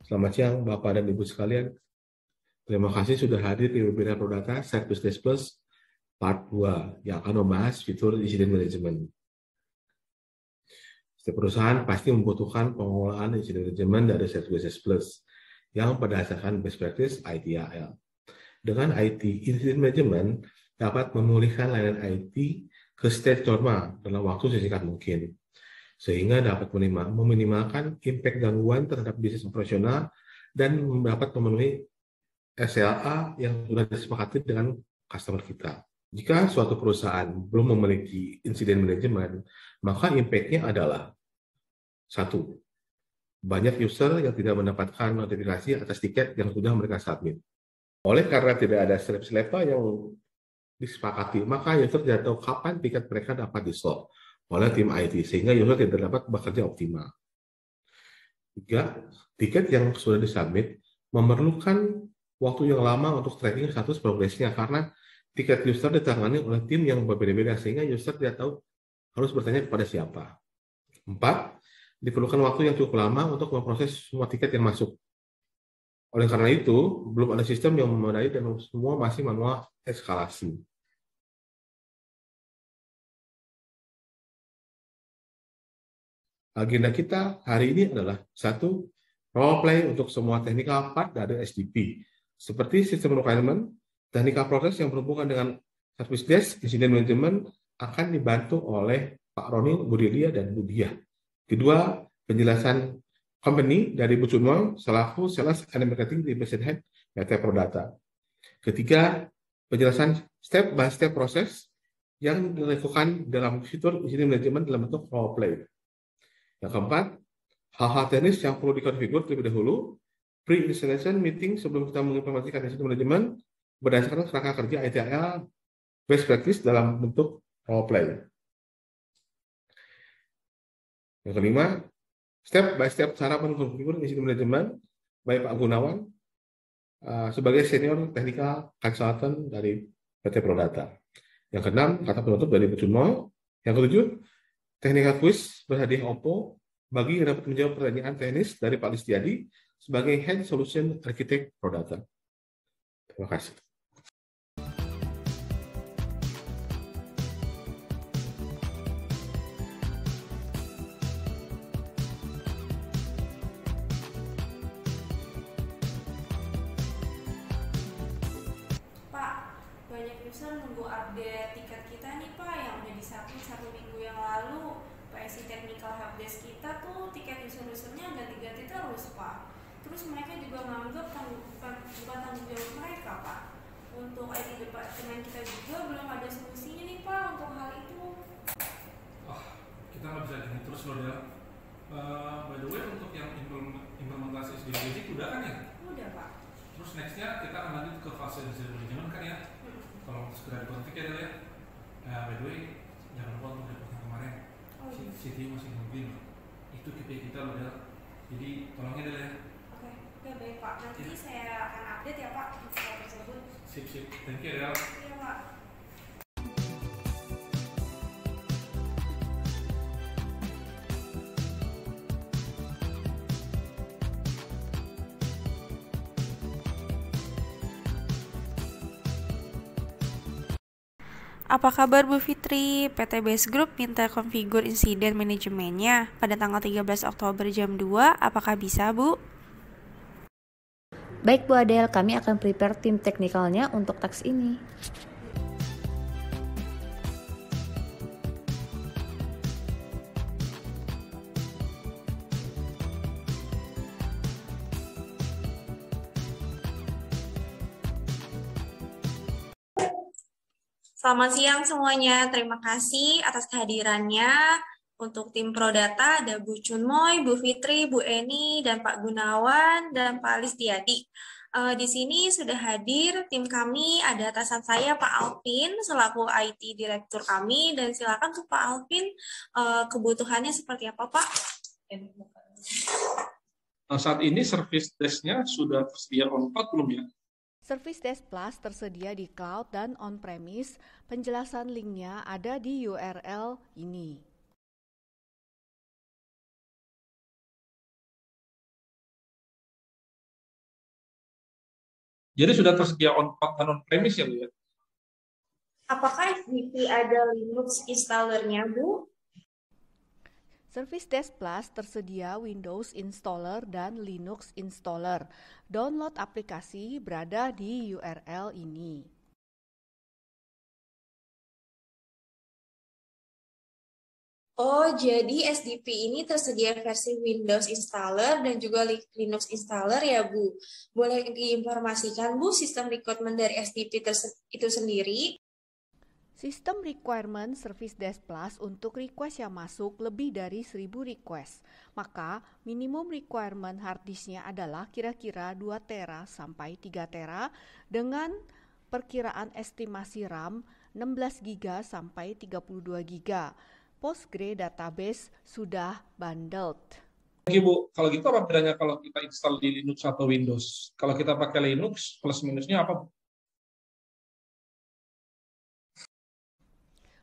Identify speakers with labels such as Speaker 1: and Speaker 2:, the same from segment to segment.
Speaker 1: Selamat siang Bapak dan Ibu sekalian. Terima kasih sudah hadir di webinar Prodata Site Business Plus Part 2 yang akan membahas fitur Incident Management. Setiap perusahaan pasti membutuhkan pengelolaan Incident Management dari Site Business Plus yang berdasarkan best practice ITIL. Dengan IT, Incident Management dapat memulihkan layanan IT ke state normal dalam waktu sesingkat mungkin, sehingga dapat meminimalkan impact gangguan terhadap bisnis operasional dan dapat memenuhi SLA yang sudah disepakati dengan customer kita. Jika suatu perusahaan belum memiliki incident management, maka impact-nya adalah 1. Banyak user yang tidak mendapatkan notifikasi atas tiket yang sudah mereka submit. Oleh karena tidak ada SLA yang disepakati, maka user tidak tahu kapan tiket mereka dapat di-solve oleh tim IT, sehingga user tidak dapat bekerja optimal. 3. Tiket yang sudah disubmit memerlukan waktu yang lama untuk tracking status progresnya, karena tiket user ditangani oleh tim yang berbeda-beda, sehingga user tidak tahu harus bertanya kepada siapa. 4. Diperlukan waktu yang cukup lama untuk memproses semua tiket yang masuk. Oleh karena itu, belum ada sistem yang memadai dan semua masih manual eskalasi. Agenda kita hari ini adalah 1. Role play untuk semua technical part dari SDP, seperti sistem requirement, technical proses yang berhubungan dengan service desk, incident management akan dibantu oleh Pak Roni, Bu Delia, dan Bu Diah. Kedua, penjelasan company dari Bu Chunmoy selaku Sales and Marketing Division Head PT Prodata. Ketiga, penjelasan step by step proses yang dilakukan dalam fitur incident management dalam bentuk role play. Yang keempat, hal-hal teknis yang perlu dikonfigur terlebih dahulu, pre-installation meeting sebelum kita mengimplementasikan incident management berdasarkan kerangka kerja ITIL best practice dalam bentuk role play. Yang kelima, step by step cara mengonfigur incident management by Pak Gunawan sebagai senior technical consultant dari PT Prodata. Yang keenam, kata penutup dari Bu Chunmoy. Yang ketujuh, technical quiz berhadiah Oppo bagi yang dapat menjawab pertanyaan teknis dari Pak Listiadi sebagai Head Solution Architect Prodata. Terima kasih.
Speaker 2: Banyak user nunggu update tiket kita nih Pak, yang udah disubmit 1 minggu yang lalu. PSI Technical Helpdesk kita tuh tiket user-usernya ganti-ganti terus Pak. Terus mereka juga menganggap bukan tanggung jawab mereka Pak. Untuk IT departemen kita juga belum ada solusinya nih Pak untuk hal itu.
Speaker 3: Kita nggak bisa gini terus loh ya. By the way, untuk yang implementasi SDG udah kan ya?
Speaker 2: Udah Pak.
Speaker 3: Terus nextnya kita akan lanjut ke fase desain manajemen kan ya? Kalau segera dikonflik ya Del ya. By the way, jangan lupa untuk report yang kemarin. CTO masih nungguin. Itu KPI kita loh Del. Jadi tolongnya Del ya.
Speaker 2: Oke baik Pak. Nanti saya akan update ya Pak soal tersebut.
Speaker 3: Sip. Thank you Del.
Speaker 2: Iya Pak.
Speaker 4: Apa kabar Bu Fitri? PT Base Group minta konfigur insiden manajemennya pada tanggal 13 Oktober jam 2. Apakah bisa, Bu?
Speaker 5: Baik Bu Adel, kami akan prepare tim teknikalnya untuk task ini.
Speaker 2: Selamat siang semuanya, terima kasih atas kehadirannya. Untuk tim Prodata ada Bu Chunmoy, Bu Fitri, Bu Eni, dan Pak Gunawan, dan Pak Listiadi. Di sini sudah hadir tim kami, ada atasan saya Pak Alvin, selaku IT Direktur kami, dan silakan untuk Pak Alvin, kebutuhannya seperti apa Pak?
Speaker 3: Saat ini service desk-nya sudah tersedia on-cloud belum ya?
Speaker 6: Service Desk Plus tersedia di cloud dan on-premise. Penjelasan linknya ada di URL ini.
Speaker 3: Jadi sudah tersedia on-cloud dan on-premise ya Bu ya?
Speaker 2: Apakah SDP ada Linux installernya Bu?
Speaker 6: Service Desk Plus tersedia Windows Installer dan Linux Installer. Download aplikasi berada di URL ini.
Speaker 2: Oh, jadi SDP ini tersedia versi Windows Installer dan juga Linux Installer ya Bu. Boleh diinformasikan Bu sistem requirement dari SDP itu sendiri?
Speaker 6: Sistem requirement Service Desk Plus untuk request yang masuk lebih dari 1000 request. Maka minimum requirement hard disk-nya adalah kira-kira 2 tera sampai 3 tera dengan perkiraan estimasi RAM 16 GB sampai 32 GB. Postgre database sudah bundled.
Speaker 3: Oke Bu, kalau gitu apa bedanya kalau kita install di Linux atau Windows? Kalau kita pakai Linux, plus minusnya apa Bu?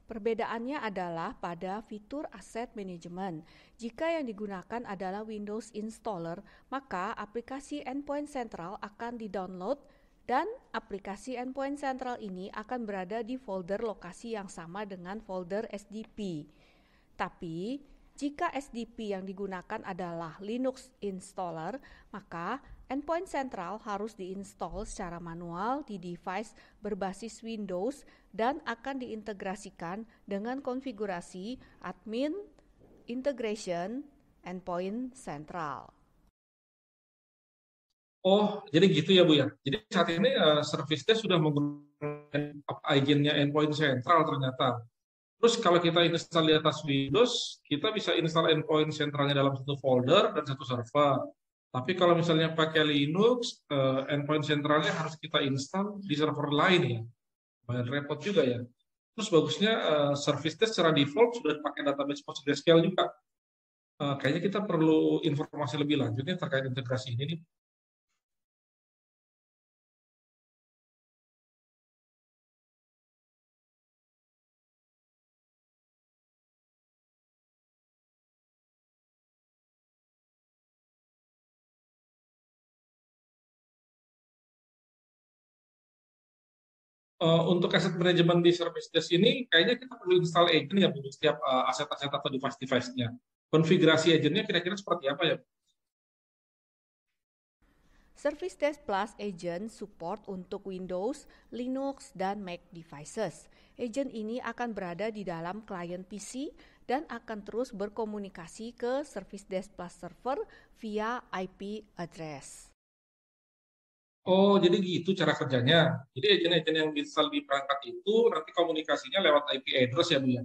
Speaker 6: Perbedaannya adalah pada fitur Asset Management. Jika yang digunakan adalah Windows Installer, maka aplikasi Endpoint Central akan di-download dan aplikasi Endpoint Central ini akan berada di folder lokasi yang sama dengan folder SDP. Tapi, jika SDP yang digunakan adalah Linux Installer, maka Endpoint Central harus diinstal secara manual di device berbasis Windows dan akan diintegrasikan dengan konfigurasi admin integration Endpoint Central.
Speaker 3: Oh, jadi gitu ya Bu ya. Jadi saat ini service desk sudah menggunakan agennya Endpoint Central ternyata. Terus kalau kita install di atas Windows, kita bisa install Endpoint Centralnya dalam satu folder dan satu server. Tapi kalau misalnya pakai Linux, Endpoint Centralnya harus kita install di server lain ya. Lumayan repot juga ya. Terus bagusnya service desk secara default sudah pakai database PostgreSQL juga. Kayaknya kita perlu informasi lebih lanjutnya terkait integrasi ini nih. Untuk asset management di service desk ini, kayaknya kita perlu install agent ya untuk setiap aset-aset atau device-device-nya. Konfigurasi agentnya kira-kira seperti apa ya?
Speaker 6: Service Desk Plus Agent support untuk Windows, Linux, dan Mac devices. Agent ini akan berada di dalam klien PC dan akan terus berkomunikasi ke Service Desk Plus server via IP address.
Speaker 3: Oh, jadi gitu cara kerjanya. Jadi agen-agen yang bisa di perangkat itu nanti komunikasinya lewat IP address ya Bu ya.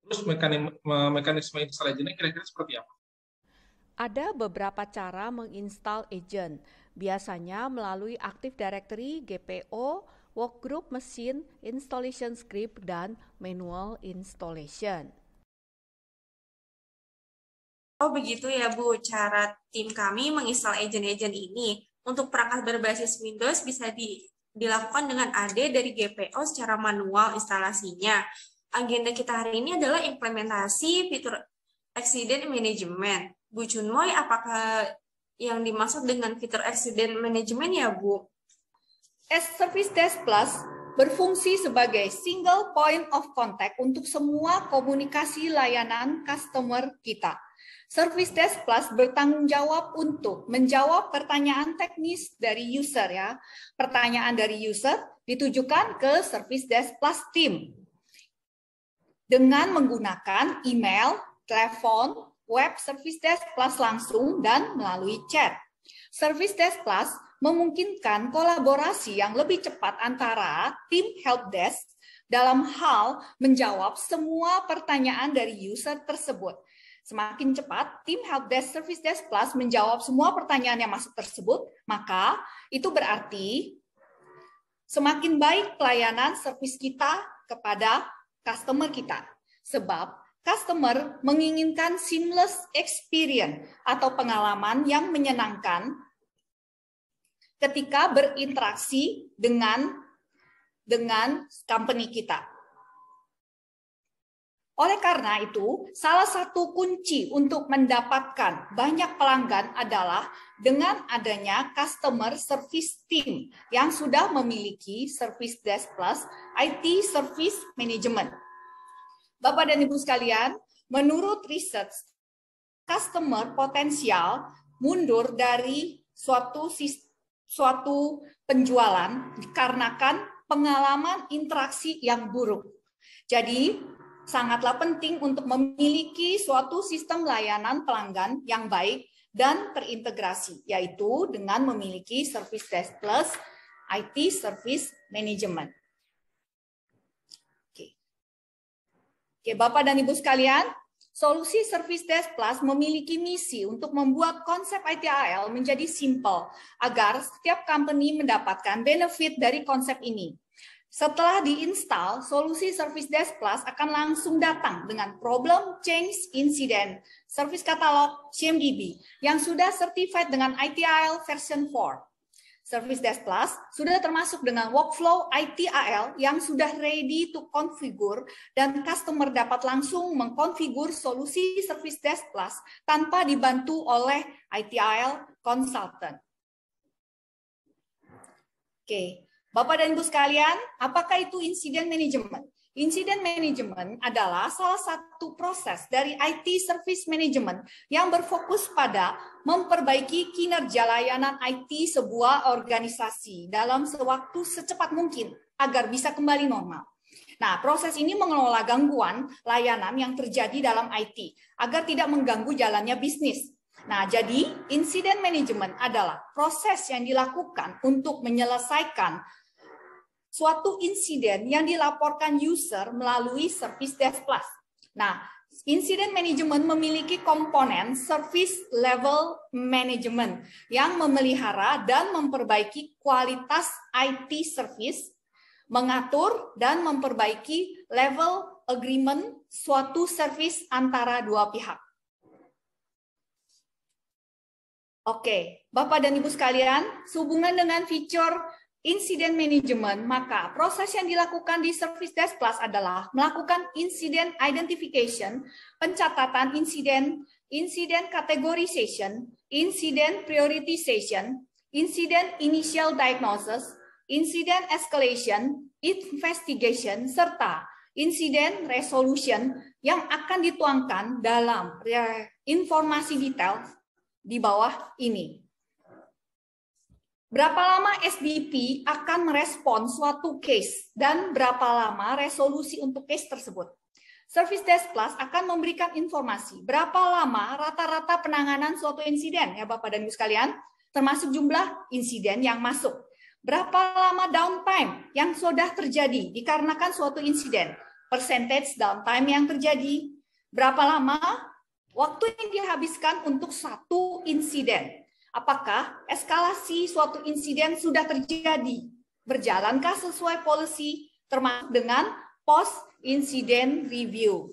Speaker 3: Terus mekanisme install agentnya kira-kira seperti apa?
Speaker 6: Ada beberapa cara menginstal agent, biasanya melalui Active Directory, GPO, Workgroup Machine, Installation Script, dan Manual Installation.
Speaker 2: Oh begitu ya Bu, cara tim kami menginstal agent-agent ini. Untuk perangkat berbasis Windows bisa dilakukan dengan AD dari GPO secara manual instalasinya. Agenda kita hari ini adalah implementasi fitur Accident Management. Bu Chunmoy, apakah yang dimaksud dengan fitur Accident Management ya Bu?
Speaker 7: Service Desk Plus berfungsi sebagai single point of contact untuk semua komunikasi layanan customer kita. Service Desk Plus bertanggung jawab untuk menjawab pertanyaan teknis dari user ya. Pertanyaan dari user ditujukan ke Service Desk Plus Team dengan menggunakan email, telepon, web Service Desk Plus langsung dan melalui chat. Service Desk Plus memungkinkan kolaborasi yang lebih cepat antara tim helpdesk dalam hal menjawab semua pertanyaan dari user tersebut. Semakin cepat tim Helpdesk Service Desk Plus menjawab semua pertanyaan yang masuk tersebut, maka itu berarti semakin baik pelayanan servis kita kepada customer kita. Sebab customer menginginkan seamless experience atau pengalaman yang menyenangkan ketika berinteraksi dengan company kita. Oleh karena itu, salah satu kunci untuk mendapatkan banyak pelanggan adalah dengan adanya customer service team yang sudah memiliki Service Desk Plus IT Service Management. Bapak dan Ibu sekalian, menurut research, customer potensial mundur dari suatu penjualan dikarenakan pengalaman interaksi yang buruk. Jadi, sangatlah penting untuk memiliki suatu sistem layanan pelanggan yang baik dan terintegrasi, yaitu dengan memiliki Service Desk Plus IT Service Management. Oke, Bapak dan Ibu sekalian, solusi Service Desk Plus memiliki misi untuk membuat konsep ITIL menjadi simple agar setiap company mendapatkan benefit dari konsep ini. Setelah diinstal, solusi Service Desk Plus akan langsung datang dengan Problem Change Incident Service Catalog CMDB yang sudah certified dengan ITIL version 4. Service Desk Plus sudah termasuk dengan workflow ITIL yang sudah ready to configure dan customer dapat langsung mengkonfigur solusi Service Desk Plus tanpa dibantu oleh ITIL consultant. Oke. Bapak dan Ibu sekalian, apakah itu incident management? Incident management adalah salah satu proses dari IT service management yang berfokus pada memperbaiki kinerja layanan IT sebuah organisasi dalam sewaktu secepat mungkin agar bisa kembali normal. Nah, proses ini mengelola gangguan layanan yang terjadi dalam IT agar tidak mengganggu jalannya bisnis. Nah, jadi incident management adalah proses yang dilakukan untuk menyelesaikan suatu insiden yang dilaporkan user melalui Service Desk Plus. Nah, incident management memiliki komponen service level management yang memelihara dan memperbaiki kualitas IT service, mengatur dan memperbaiki level agreement suatu service antara dua pihak. Oke, Bapak dan Ibu sekalian, sehubungan dengan fitur incident management, maka proses yang dilakukan di Service Desk Plus adalah melakukan incident identification, pencatatan insiden, incident categorization, incident prioritization, incident initial diagnosis, incident escalation, investigation, serta incident resolution yang akan dituangkan dalam informasi detail di bawah ini. Berapa lama SDP akan merespon suatu case dan berapa lama resolusi untuk case tersebut? Service Desk Plus akan memberikan informasi berapa lama rata-rata penanganan suatu insiden, ya Bapak dan Ibu sekalian, termasuk jumlah insiden yang masuk. Berapa lama downtime yang sudah terjadi dikarenakan suatu insiden, percentage downtime yang terjadi, berapa lama waktu yang dihabiskan untuk satu insiden. Apakah eskalasi suatu insiden sudah terjadi? Berjalankah sesuai policy termasuk dengan post-incident review?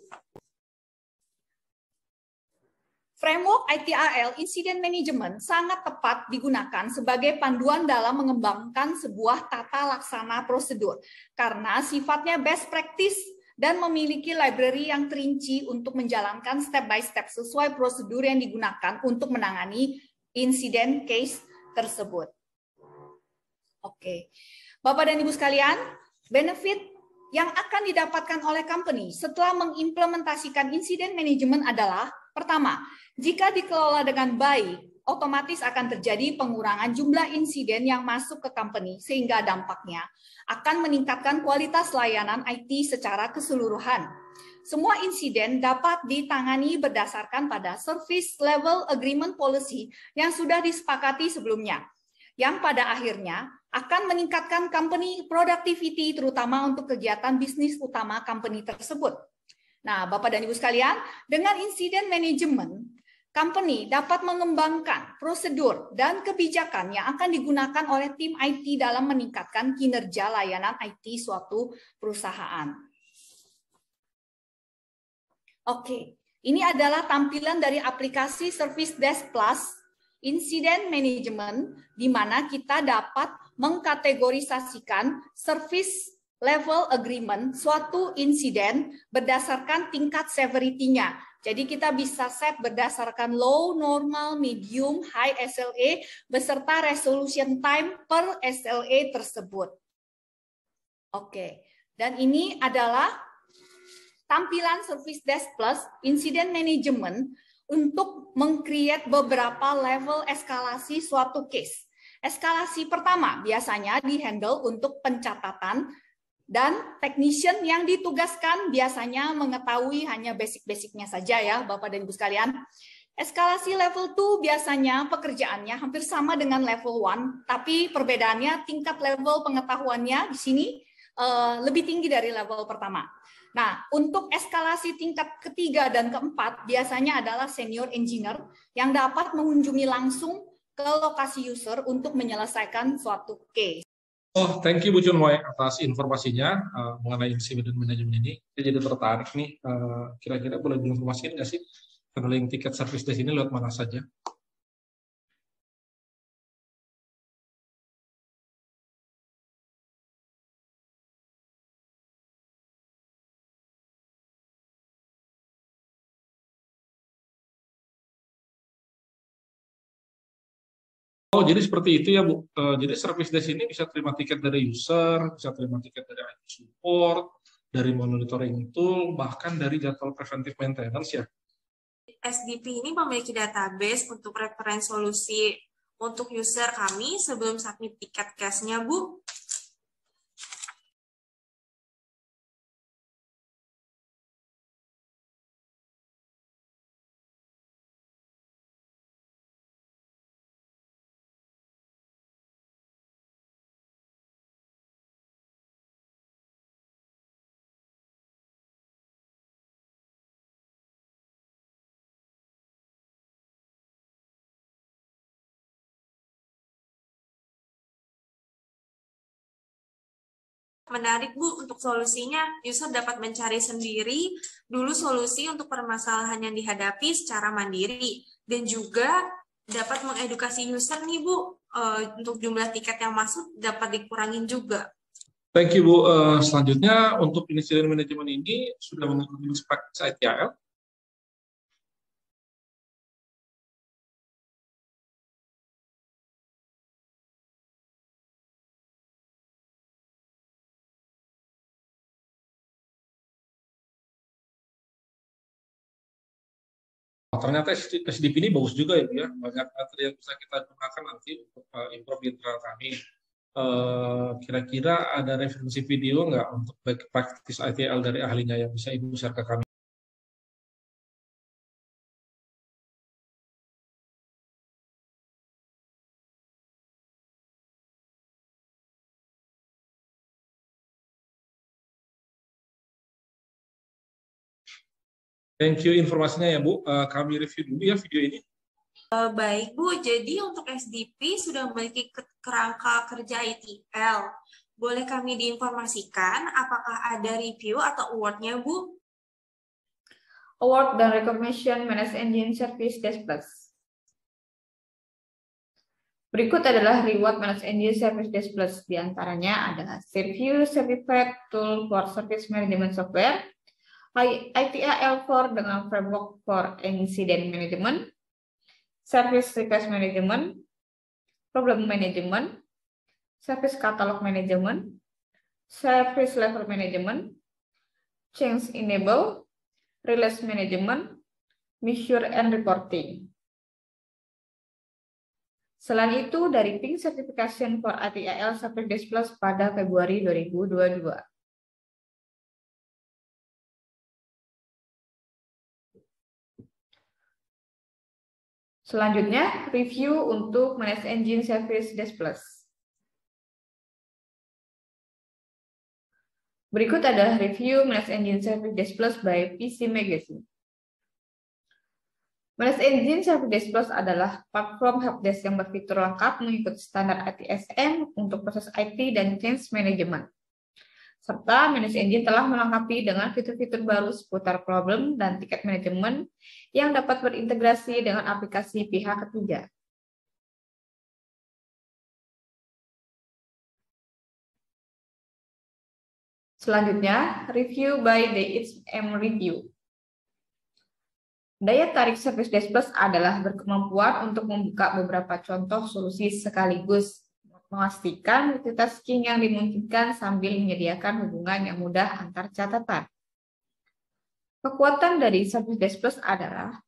Speaker 7: Framework ITIL Incident Management sangat tepat digunakan sebagai panduan dalam mengembangkan sebuah tata laksana prosedur karena sifatnya best practice dan memiliki library yang terinci untuk menjalankan step by step sesuai prosedur yang digunakan untuk menangani insiden case tersebut. Oke, Bapak dan Ibu sekalian, benefit yang akan didapatkan oleh company setelah mengimplementasikan insiden manajemen adalah, pertama, jika dikelola dengan baik, otomatis akan terjadi pengurangan jumlah insiden yang masuk ke company, sehingga dampaknya akan meningkatkan kualitas layanan IT secara keseluruhan. Semua insiden dapat ditangani berdasarkan pada Service Level Agreement Policy yang sudah disepakati sebelumnya. yang pada akhirnya akan meningkatkan company productivity terutama untuk kegiatan bisnis utama company tersebut. Nah, Bapak dan Ibu sekalian, dengan incident management, company dapat mengembangkan prosedur dan kebijakan yang akan digunakan oleh tim IT dalam meningkatkan kinerja layanan IT suatu perusahaan. Oke, ini adalah tampilan dari aplikasi Service Desk Plus Incident Management, di mana kita dapat mengkategorisasikan service level agreement suatu insiden berdasarkan tingkat severity-nya. Jadi kita bisa set berdasarkan low, normal, medium, high SLA beserta resolution time per SLA tersebut. Oke, dan ini adalah tampilan Service Desk Plus Incident Management untuk meng-create beberapa level eskalasi suatu case. Eskalasi pertama biasanya di-handle untuk pencatatan, dan technician yang ditugaskan biasanya mengetahui hanya basic-basicnya saja ya Bapak dan Ibu sekalian. Eskalasi level 2 biasanya pekerjaannya hampir sama dengan level 1, tapi perbedaannya tingkat level pengetahuannya di sini lebih tinggi dari level pertama. Nah, untuk eskalasi tingkat ketiga dan keempat biasanya adalah senior engineer yang dapat mengunjungi langsung ke lokasi user untuk menyelesaikan suatu case.
Speaker 3: Oh, thank you Bu Junmoy atas informasinya mengenai incident management ini. Saya jadi tertarik nih, kira-kira boleh diinformasikan nggak sih handling tiket service desk ini lewat mana saja? Oh, jadi seperti itu ya, Bu. Jadi service desk ini bisa terima tiket dari user, bisa terima tiket dari IT support, dari monitoring tool, bahkan dari jadwal preventive maintenance ya.
Speaker 4: SDP ini memiliki database untuk referensi solusi untuk user kami sebelum submit tiket case-nya, Bu. Menarik Bu, untuk solusinya user dapat mencari sendiri dulu solusi untuk permasalahan yang dihadapi secara mandiri, dan juga dapat mengedukasi user nih Bu, untuk jumlah tiket yang masuk dapat dikurangin juga.
Speaker 3: Thank you Bu. Selanjutnya untuk incident management ini sudah mengikuti best practice ITIL. Ternyata SDP ini bagus juga ya Bu ya, banyak materi yang bisa kita gunakan nanti untuk improve internal kami. Kira-kira ada referensi video nggak untuk best practice ITIL dari ahlinya yang bisa Ibu share ke kami? Thank you informasinya ya Bu. Kami review dulu ya video ini.
Speaker 4: Baik Bu, jadi untuk SDP sudah memiliki kerangka kerja ITIL. Boleh kami diinformasikan apakah ada review atau award-nya Bu?
Speaker 5: Award dan Recognition Managed Engine Service Desk Plus. Berikut adalah reward Managed Engine Service Desk Plus. Di antaranya adalah Review Certified Tool for Service Management Software, ITIL4 dengan Framework for Incident Management, Service Request Management, Problem Management, Service Catalog Management, Service Level Management, Change Enable, Release Management, Measure and Reporting. Selain itu, dari Pink Certification for ITIL Service Desk Plus pada Februari 2022. Selanjutnya, review untuk Manage Engine Service Desk Plus. Berikut adalah review Manage Engine Service Desk Plus by PC Magazine. Manage Engine Service Desk Plus adalah platform helpdesk yang berfitur lengkap mengikuti standar ITSM untuk proses IT dan change management. Serta Manage Engine telah melengkapi dengan fitur-fitur baru seputar problem dan tiket manajemen yang dapat berintegrasi dengan aplikasi pihak ketiga. Selanjutnya, review by DHM Review. Daya tarik Service Desk Plus adalah berkemampuan untuk membuka beberapa contoh solusi sekaligus, memastikan multitasking yang dimungkinkan sambil menyediakan hubungan yang mudah antar catatan. Kekuatan dari Service Desk Plus adalah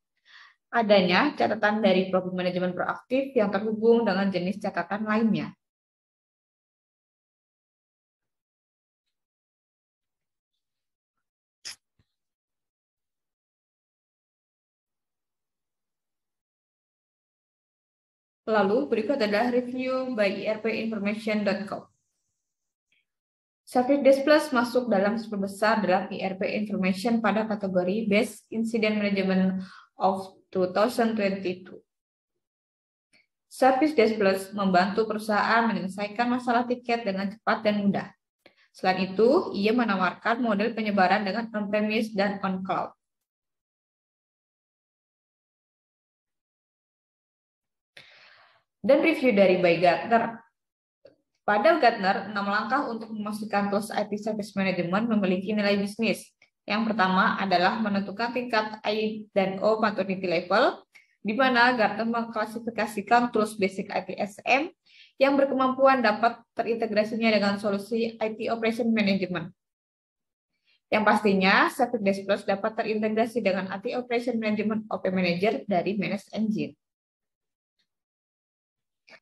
Speaker 5: adanya catatan dari problem manajemen proaktif yang terhubung dengan jenis catatan lainnya. Lalu berikut adalah review by irpinformation.com. Service Desk Plus masuk dalam 10 besar dalam IRP Information pada kategori Best Incident Management of 2022. Service Desk Plus membantu perusahaan menyelesaikan masalah tiket dengan cepat dan mudah. Selain itu, ia menawarkan model penyebaran dengan on-premise dan on-cloud. Dan review dari by Gartner. Pada Gartner, 6 langkah untuk memastikan tools IT Service Management memiliki nilai bisnis. Yang pertama adalah menentukan tingkat I dan O maturity level, di mana Gartner mengklasifikasikan tools basic ITSM yang berkemampuan dapat terintegrasinya dengan solusi IT Operation Management. Yang pastinya, Service Desk Plus dapat terintegrasi dengan IT Operation Management OP Manager dari Manage Engine.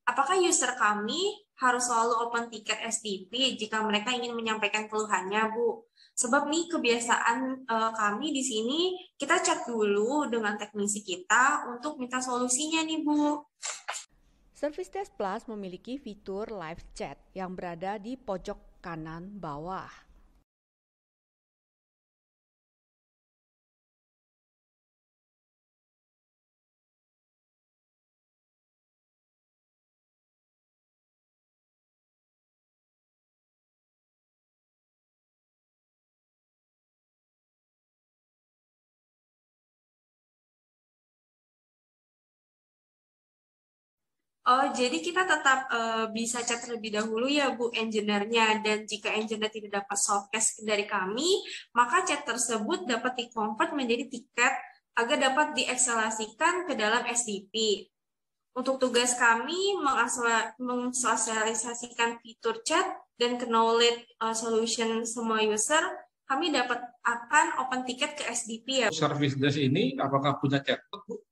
Speaker 4: Apakah user kami harus selalu open tiket SDP jika mereka ingin menyampaikan keluhannya, Bu? Sebab nih kebiasaan kami di sini, kita chat dulu dengan teknisi kita untuk minta solusinya nih, Bu.
Speaker 6: Service Desk Plus memiliki fitur live chat yang berada di pojok kanan bawah.
Speaker 4: Oh, jadi kita tetap bisa chat terlebih dahulu ya, Bu, engineer-nya. Dan jika engineer tidak dapat softcase dari kami, maka chat tersebut dapat di-convert menjadi tiket agar dapat diekselasikan ke dalam SDP. Untuk tugas kami mensosialisasikan fitur chat dan knowledge solution semua user, kami akan open tiket ke SDP ya.
Speaker 3: Service desk ini apakah punya chatbot, Bu?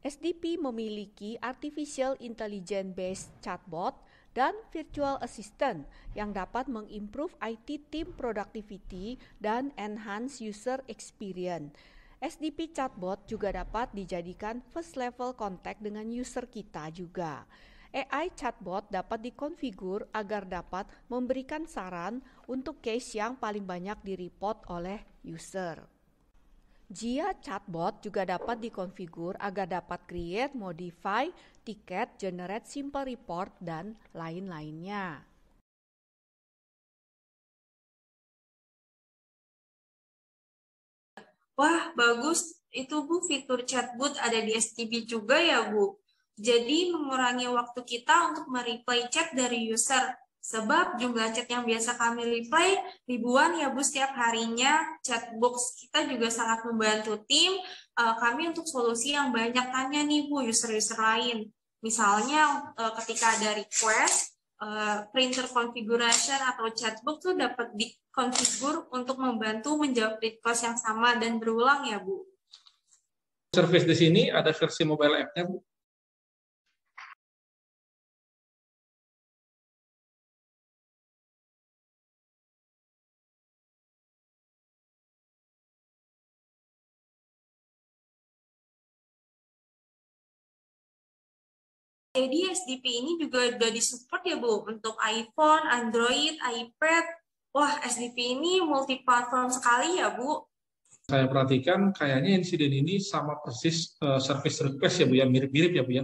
Speaker 6: SDP memiliki artificial intelligence-based chatbot dan virtual assistant yang dapat mengimprove IT team productivity dan enhance user experience. SDP chatbot juga dapat dijadikan first level contact dengan user kita juga. AI chatbot dapat dikonfigur agar dapat memberikan saran untuk case yang paling banyak direport oleh user. Jia chatbot juga dapat dikonfigur agar dapat create, modify, tiket, generate simple report, dan lain-lainnya.
Speaker 4: Wah, bagus. Itu, Bu, fitur chatbot ada di STB juga ya, Bu. Jadi mengurangi waktu kita untuk mereply chat dari user. Sebab jumlah chat yang biasa kami reply ribuan ya, Bu, setiap harinya. Chatbox kita juga sangat membantu tim kami untuk solusi yang banyak tanya nih, Bu, user-user lain. Misalnya ketika ada request, printer configuration atau chatbox tuh dapat dikonfigur untuk membantu menjawab request yang sama dan berulang ya, Bu.
Speaker 3: Service di sini ada versi mobile app-nya, Bu?
Speaker 4: Jadi SDP ini juga udah disupport ya Bu untuk iPhone, Android, iPad. Wah, SDP ini multi-platform sekali ya Bu.
Speaker 3: Saya perhatikan kayaknya insiden ini sama persis service request ya Bu ya, mirip-mirip ya Bu ya.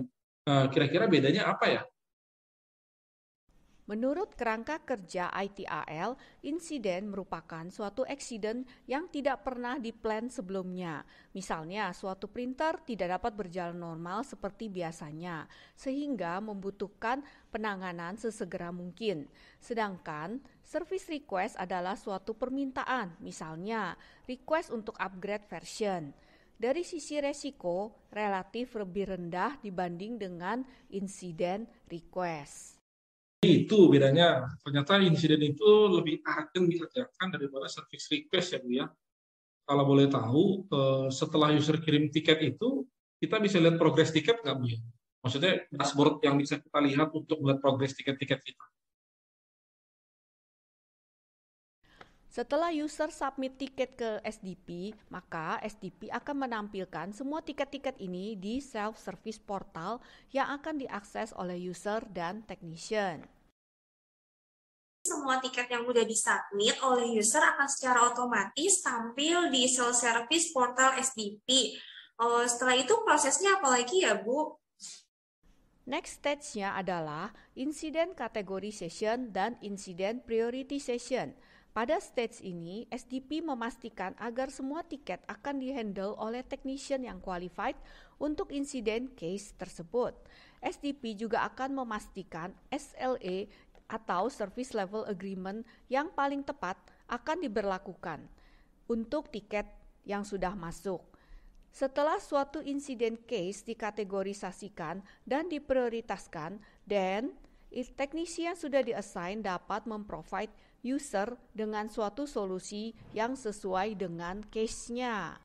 Speaker 3: Kira-kira bedanya apa ya?
Speaker 6: Menurut kerangka kerja ITAL, insiden merupakan suatu eksiden yang tidak pernah diplan sebelumnya. Misalnya, suatu printer tidak dapat berjalan normal seperti biasanya, sehingga membutuhkan penanganan sesegera mungkin. Sedangkan, service request adalah suatu permintaan, misalnya request untuk upgrade version. Dari sisi resiko, relatif lebih rendah dibanding dengan insiden request.
Speaker 3: Itu bedanya. Ternyata insiden itu lebih urgent dikerjakan daripada service request ya Bu ya. Kalau boleh tahu, setelah user kirim tiket itu, kita bisa lihat progres tiket nggak Bu ya? Maksudnya dashboard yang bisa kita lihat untuk melihat progres tiket-tiket kita.
Speaker 6: Setelah user submit tiket ke SDP, maka SDP akan menampilkan semua tiket-tiket ini di self-service portal yang akan diakses oleh user dan technician.
Speaker 4: Semua tiket yang sudah disubmit oleh user akan secara otomatis tampil di self-service portal SDP. Setelah itu prosesnya apa lagi ya Bu?
Speaker 6: Next stage-nya adalah incident categorization dan incident prioritization. Pada stage ini, SDP memastikan agar semua tiket akan dihandle oleh technician yang qualified untuk insiden case tersebut. SDP juga akan memastikan SLA atau Service Level Agreement yang paling tepat akan diberlakukan untuk tiket yang sudah masuk. Setelah suatu insiden case dikategorisasikan dan diprioritaskan, then teknisi yang sudah diassign dapat memprovide user dengan suatu solusi yang sesuai dengan case-nya.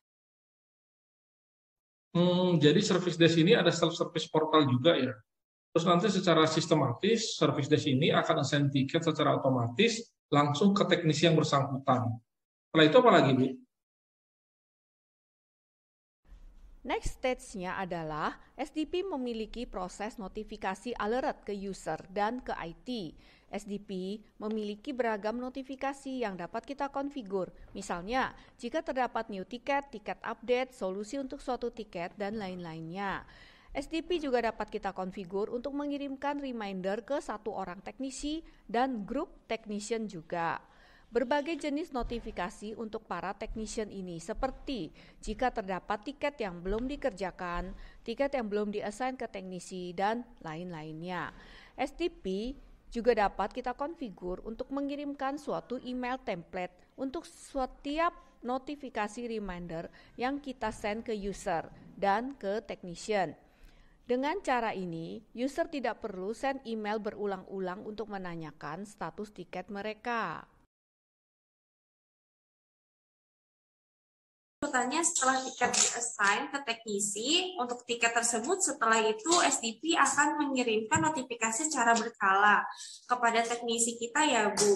Speaker 3: Jadi service desk ini ada self-service portal juga ya. Terus nanti secara sistematis, service desk ini akan assign tiket secara otomatis langsung ke teknisi yang bersangkutan. Setelah itu apa lagi, Bu?
Speaker 6: Next stage-nya adalah SDP memiliki proses notifikasi alert ke user dan ke IT. SDP memiliki beragam notifikasi yang dapat kita konfigur. Misalnya, jika terdapat new tiket, tiket update, solusi untuk suatu tiket, dan lain-lainnya. SDP juga dapat kita konfigur untuk mengirimkan reminder ke satu orang teknisi dan grup technician juga. Berbagai jenis notifikasi untuk para technician ini seperti jika terdapat tiket yang belum dikerjakan, tiket yang belum diassign ke teknisi, dan lain-lainnya. SDP juga dapat kita konfigur untuk mengirimkan suatu email template untuk setiap notifikasi reminder yang kita send ke user dan ke technician. Dengan cara ini, user tidak perlu send email berulang-ulang untuk menanyakan status tiket mereka.
Speaker 4: Urutannya setelah tiket di-assign ke teknisi, untuk tiket tersebut setelah itu SDP akan mengirimkan notifikasi secara berkala kepada teknisi kita ya Bu.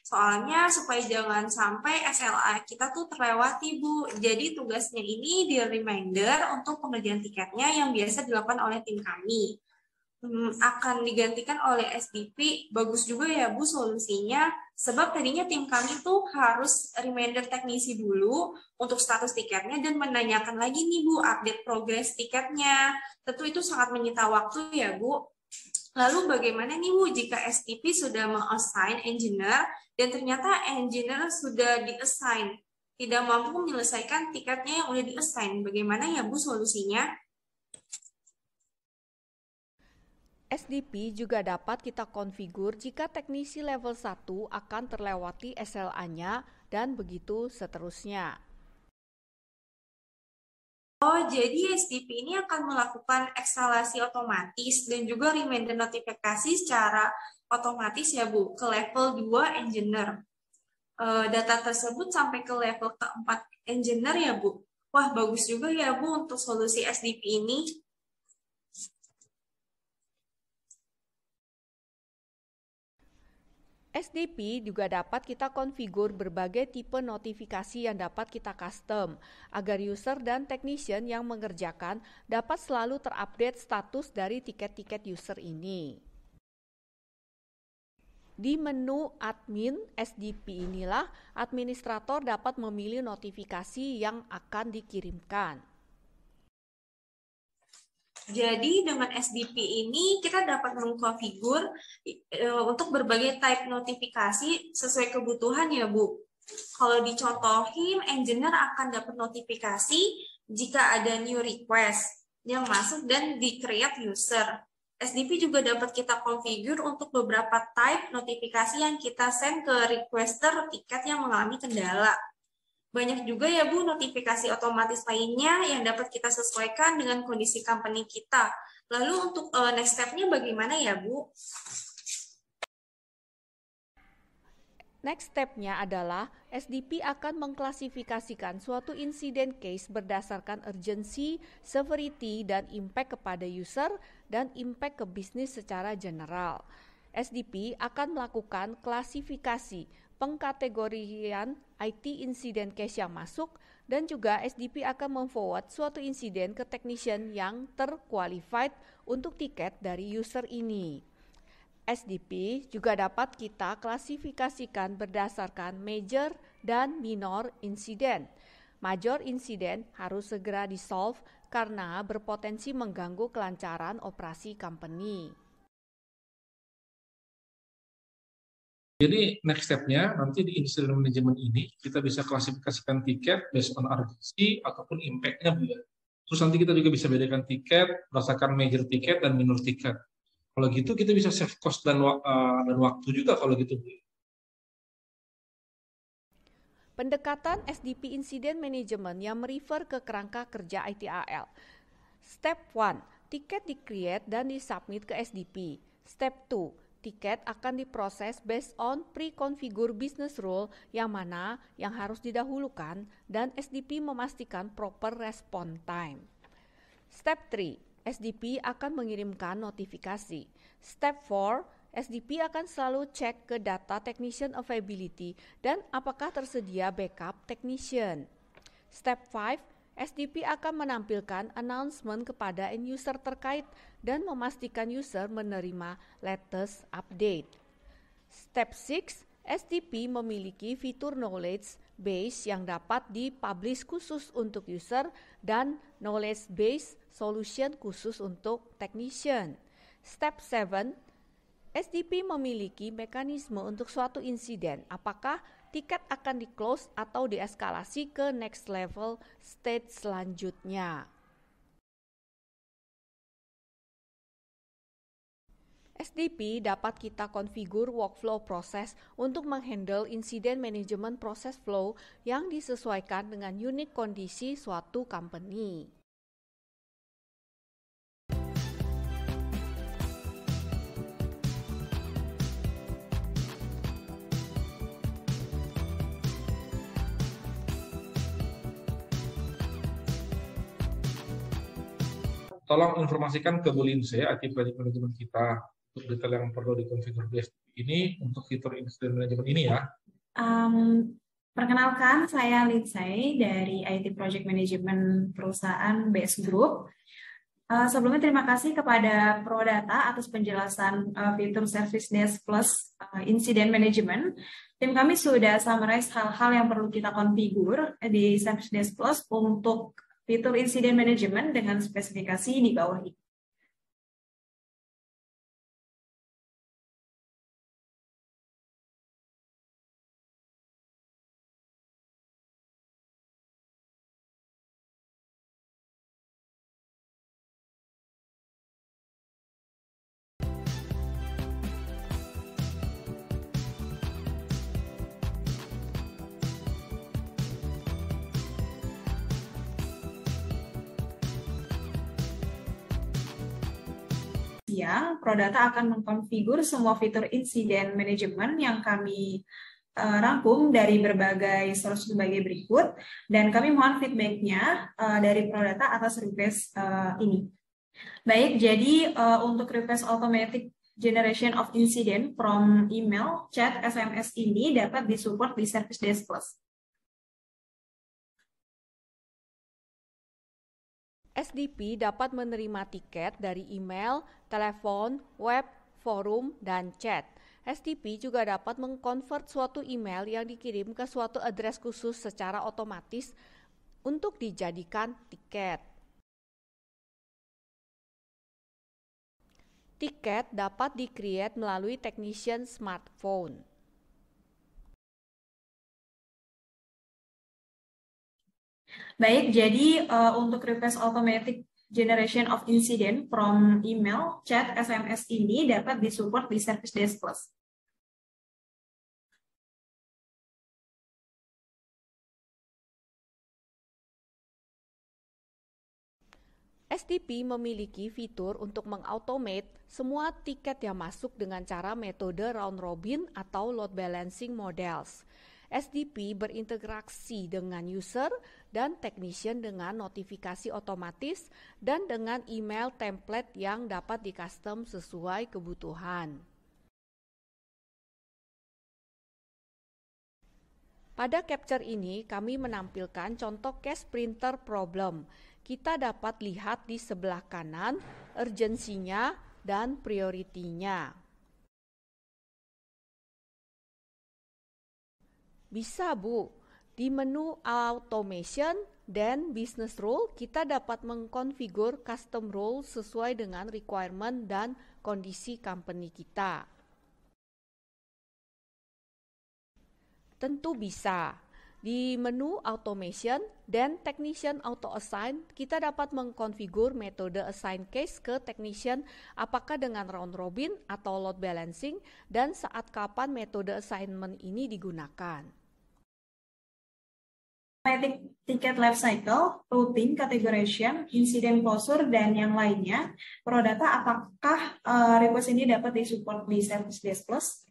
Speaker 4: Soalnya supaya jangan sampai SLA kita tuh terlewati Bu. Jadi tugasnya ini di reminder untuk pengerjaan tiketnya yang biasa dilakukan oleh tim kami. Akan digantikan oleh SDP. Bagus juga ya Bu solusinya, sebab tadinya tim kami tuh harus reminder teknisi dulu untuk status tiketnya dan menanyakan lagi nih Bu update progress tiketnya. Tentu itu sangat menyita waktu ya Bu. Lalu bagaimana nih Bu jika SDP sudah meng-assign engineer dan ternyata engineer sudah di-assign tidak mampu menyelesaikan tiketnya yang udah di-assign, bagaimana ya Bu solusinya?
Speaker 6: SDP juga dapat kita konfigur jika teknisi level 1 akan terlewati SLA-nya dan begitu seterusnya.
Speaker 4: Oh, jadi SDP ini akan melakukan eskalasi otomatis dan juga reminder notifikasi secara otomatis ya Bu ke level 2 engineer. Data tersebut sampai ke level keempat engineer ya Bu. Wah, bagus juga ya Bu untuk solusi SDP ini.
Speaker 6: SDP juga dapat kita konfigur berbagai tipe notifikasi yang dapat kita custom, agar user dan technician yang mengerjakan dapat selalu terupdate status dari tiket-tiket user ini. Di menu admin SDP inilah administrator dapat memilih notifikasi yang akan dikirimkan.
Speaker 4: Jadi dengan SDP ini kita dapat mengkonfigur untuk berbagai type notifikasi sesuai kebutuhan ya Bu. Kalau dicontohin, engineer akan dapat notifikasi jika ada new request yang masuk dan di-create user. SDP juga dapat kita konfigur untuk beberapa type notifikasi yang kita send ke requester tiket yang mengalami kendala. Banyak juga ya Bu notifikasi otomatis lainnya yang dapat kita sesuaikan dengan kondisi company kita. Lalu untuk next step-nya bagaimana ya Bu?
Speaker 6: Next step-nya adalah SDP akan mengklasifikasikan suatu insiden case berdasarkan urgency, severity, dan impact kepada user dan impact ke bisnis secara general. SDP akan melakukan klasifikasi pengkategorian IT incident case yang masuk, dan juga SDP akan memforward suatu insiden ke technician yang terqualified untuk tiket dari user ini. SDP juga dapat kita klasifikasikan berdasarkan major dan minor incident. Major incident harus segera di-solve karena berpotensi mengganggu kelancaran operasi company.
Speaker 3: Jadi next step-nya nanti di incident management ini kita bisa klasifikasikan tiket based on urgency ataupun impact-nya Bu ya. Terus nanti kita juga bisa bedakan tiket berdasarkan major tiket dan minor tiket. Kalau gitu kita bisa save cost dan waktu juga kalau gitu Bu.
Speaker 6: Pendekatan SDP Incident Management yang merefer ke kerangka kerja ITAL. Step 1, tiket di-create dan di-submit ke SDP. Step 2, tiket akan diproses based on pre-configure business rule yang mana yang harus didahulukan dan SDP memastikan proper response time. Step 3, SDP akan mengirimkan notifikasi. Step 4, SDP akan selalu cek ke data technician availability dan apakah tersedia backup technician. Step 5, SDP akan menampilkan announcement kepada end user terkait dan memastikan user menerima latest update. Step 6, SDP memiliki fitur knowledge base yang dapat dipublish khusus untuk user dan knowledge base solution khusus untuk technician. Step 7, SDP memiliki mekanisme untuk suatu insiden, apakah tiket akan di-close atau dieskalasi ke next level stage selanjutnya. SDP dapat kita konfigur workflow proses untuk menghandle insiden management process flow yang disesuaikan dengan unik kondisi suatu company.
Speaker 3: Tolong informasikan ke Bu Linse, IT Project Management kita, untuk detail yang perlu dikonfigur di SDP ini untuk fitur incident management ini ya.
Speaker 8: Perkenalkan, saya Lindsay dari IT Project Management perusahaan BS Group. Sebelumnya terima kasih kepada ProData atas penjelasan fitur Service Desk Plus Incident Management. Tim kami sudah summarize hal-hal yang perlu kita konfigur di Service Desk Plus untuk fitur Incident Management dengan spesifikasi di bawah ini. ProData akan mengkonfigur semua fitur incident management yang kami rangkum dari berbagai source sebagai berikut, dan kami mohon feedback-nya dari ProData atas request ini. Baik, jadi untuk request automatic generation of incident from email, chat, SMS ini dapat disupport di Service Desk Plus.
Speaker 6: SDP dapat menerima tiket dari email, telepon, web, forum, dan chat. SDP juga dapat mengkonvert suatu email yang dikirim ke suatu address khusus secara otomatis untuk dijadikan tiket. Tiket dapat di-create melalui technician smartphone.
Speaker 8: Baik, jadi untuk request automatic generation of incident from email, chat, SMS ini dapat disupport di Service Desk Plus.
Speaker 6: SDP memiliki fitur untuk mengautomate semua tiket yang masuk dengan cara metode round robin atau load balancing models. SDP berintegrasi dengan user dan technician dengan notifikasi otomatis dan dengan email template yang dapat di-custom sesuai kebutuhan. Pada capture ini, kami menampilkan contoh case printer problem. Kita dapat lihat di sebelah kanan urgensinya dan prioritinya. Bisa, Bu. Di menu Automation dan Business Rule, kita dapat mengkonfigur custom rule sesuai dengan requirement dan kondisi company kita. Tentu bisa. Di menu Automation dan Technician Auto Assign, kita dapat mengkonfigur metode assign case ke technician apakah dengan round robin atau load balancing dan saat kapan metode assignment ini digunakan.
Speaker 8: Automatic ticket life cycle, routing, categorization, incident closure, dan yang lainnya. Prodata, apakah request ini dapat disupport di Service Desk Plus?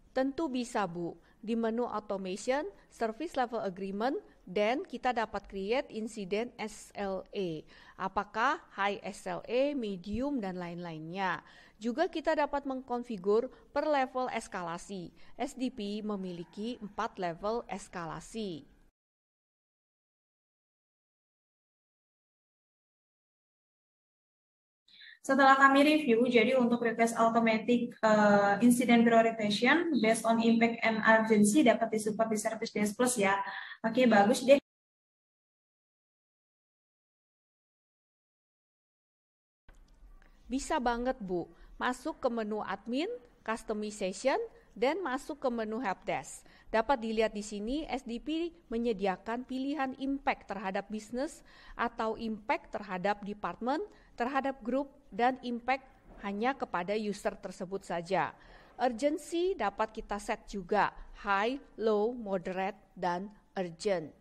Speaker 6: Tentu bisa, Bu. Di menu Automation, Service Level Agreement, dan kita dapat create incident SLA. Apakah high SLA, medium, dan lain-lainnya. Juga kita dapat mengkonfigur per level eskalasi. SDP memiliki 4 level eskalasi.
Speaker 8: Setelah kami review, jadi untuk request automatic incident prioritization based on impact and urgency dapat disupport di Service Desk Plus ya. Oke, bagus deh.
Speaker 6: Bisa banget, Bu. Masuk ke menu admin, customization, dan masuk ke menu helpdesk. Dapat dilihat di sini SDP menyediakan pilihan impact terhadap bisnis atau impact terhadap department, terhadap grup, dan impact hanya kepada user tersebut saja. Urgency dapat kita set juga, high, low, moderate, dan urgent.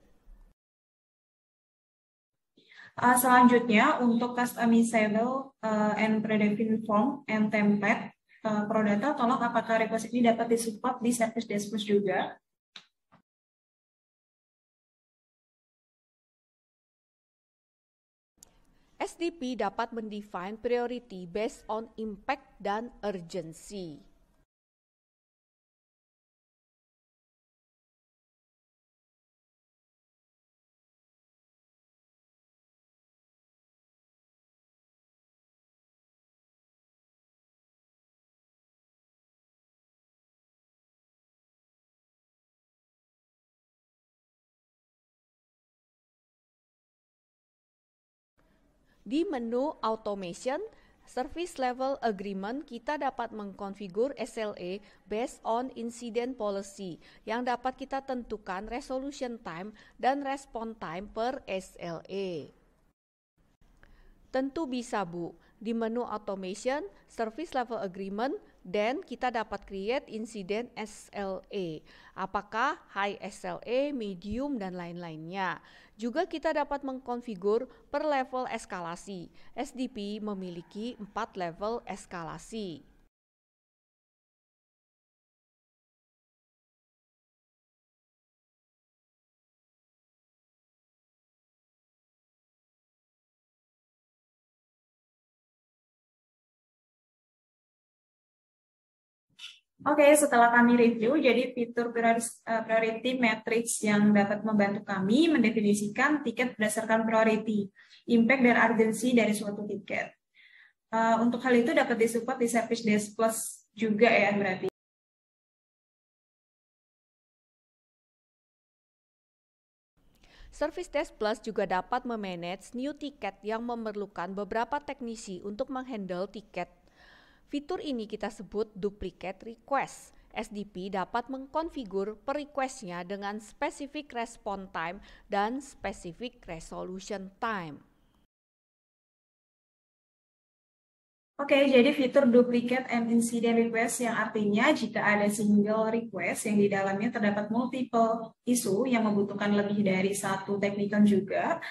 Speaker 8: Selanjutnya untuk customizable and predefined form and template, Prodata, tolong apakah request ini dapat disupport di Service Desk Plus juga?
Speaker 6: SDP dapat mendefine priority based on impact dan urgency. Di menu Automation, Service Level Agreement, kita dapat mengkonfigur SLA based on Incident Policy yang dapat kita tentukan resolution time dan response time per SLA. Tentu bisa, Bu. Di menu Automation, Service Level Agreement, dan kita dapat create incident SLA. Apakah high SLA, medium, dan lain-lainnya. Juga kita dapat mengkonfigur per level eskalasi. SDP memiliki 4 level eskalasi.
Speaker 8: Oke, setelah kami review, jadi fitur priority matrix yang dapat membantu kami mendefinisikan tiket berdasarkan priority, impact dan urgency dari suatu tiket. Untuk hal itu dapat disupport di Service Desk Plus juga ya berarti.
Speaker 6: Service Desk Plus juga dapat memanage new tiket yang memerlukan beberapa teknisi untuk menghandle tiket. Fitur ini kita sebut duplicate request. SDP dapat mengkonfigur per request-nya dengan specific response time dan specific resolution time.
Speaker 8: Oke, jadi fitur duplicate and incident request yang artinya jika ada single request yang di dalamnya terdapat multiple isu yang membutuhkan lebih dari satu technical juga,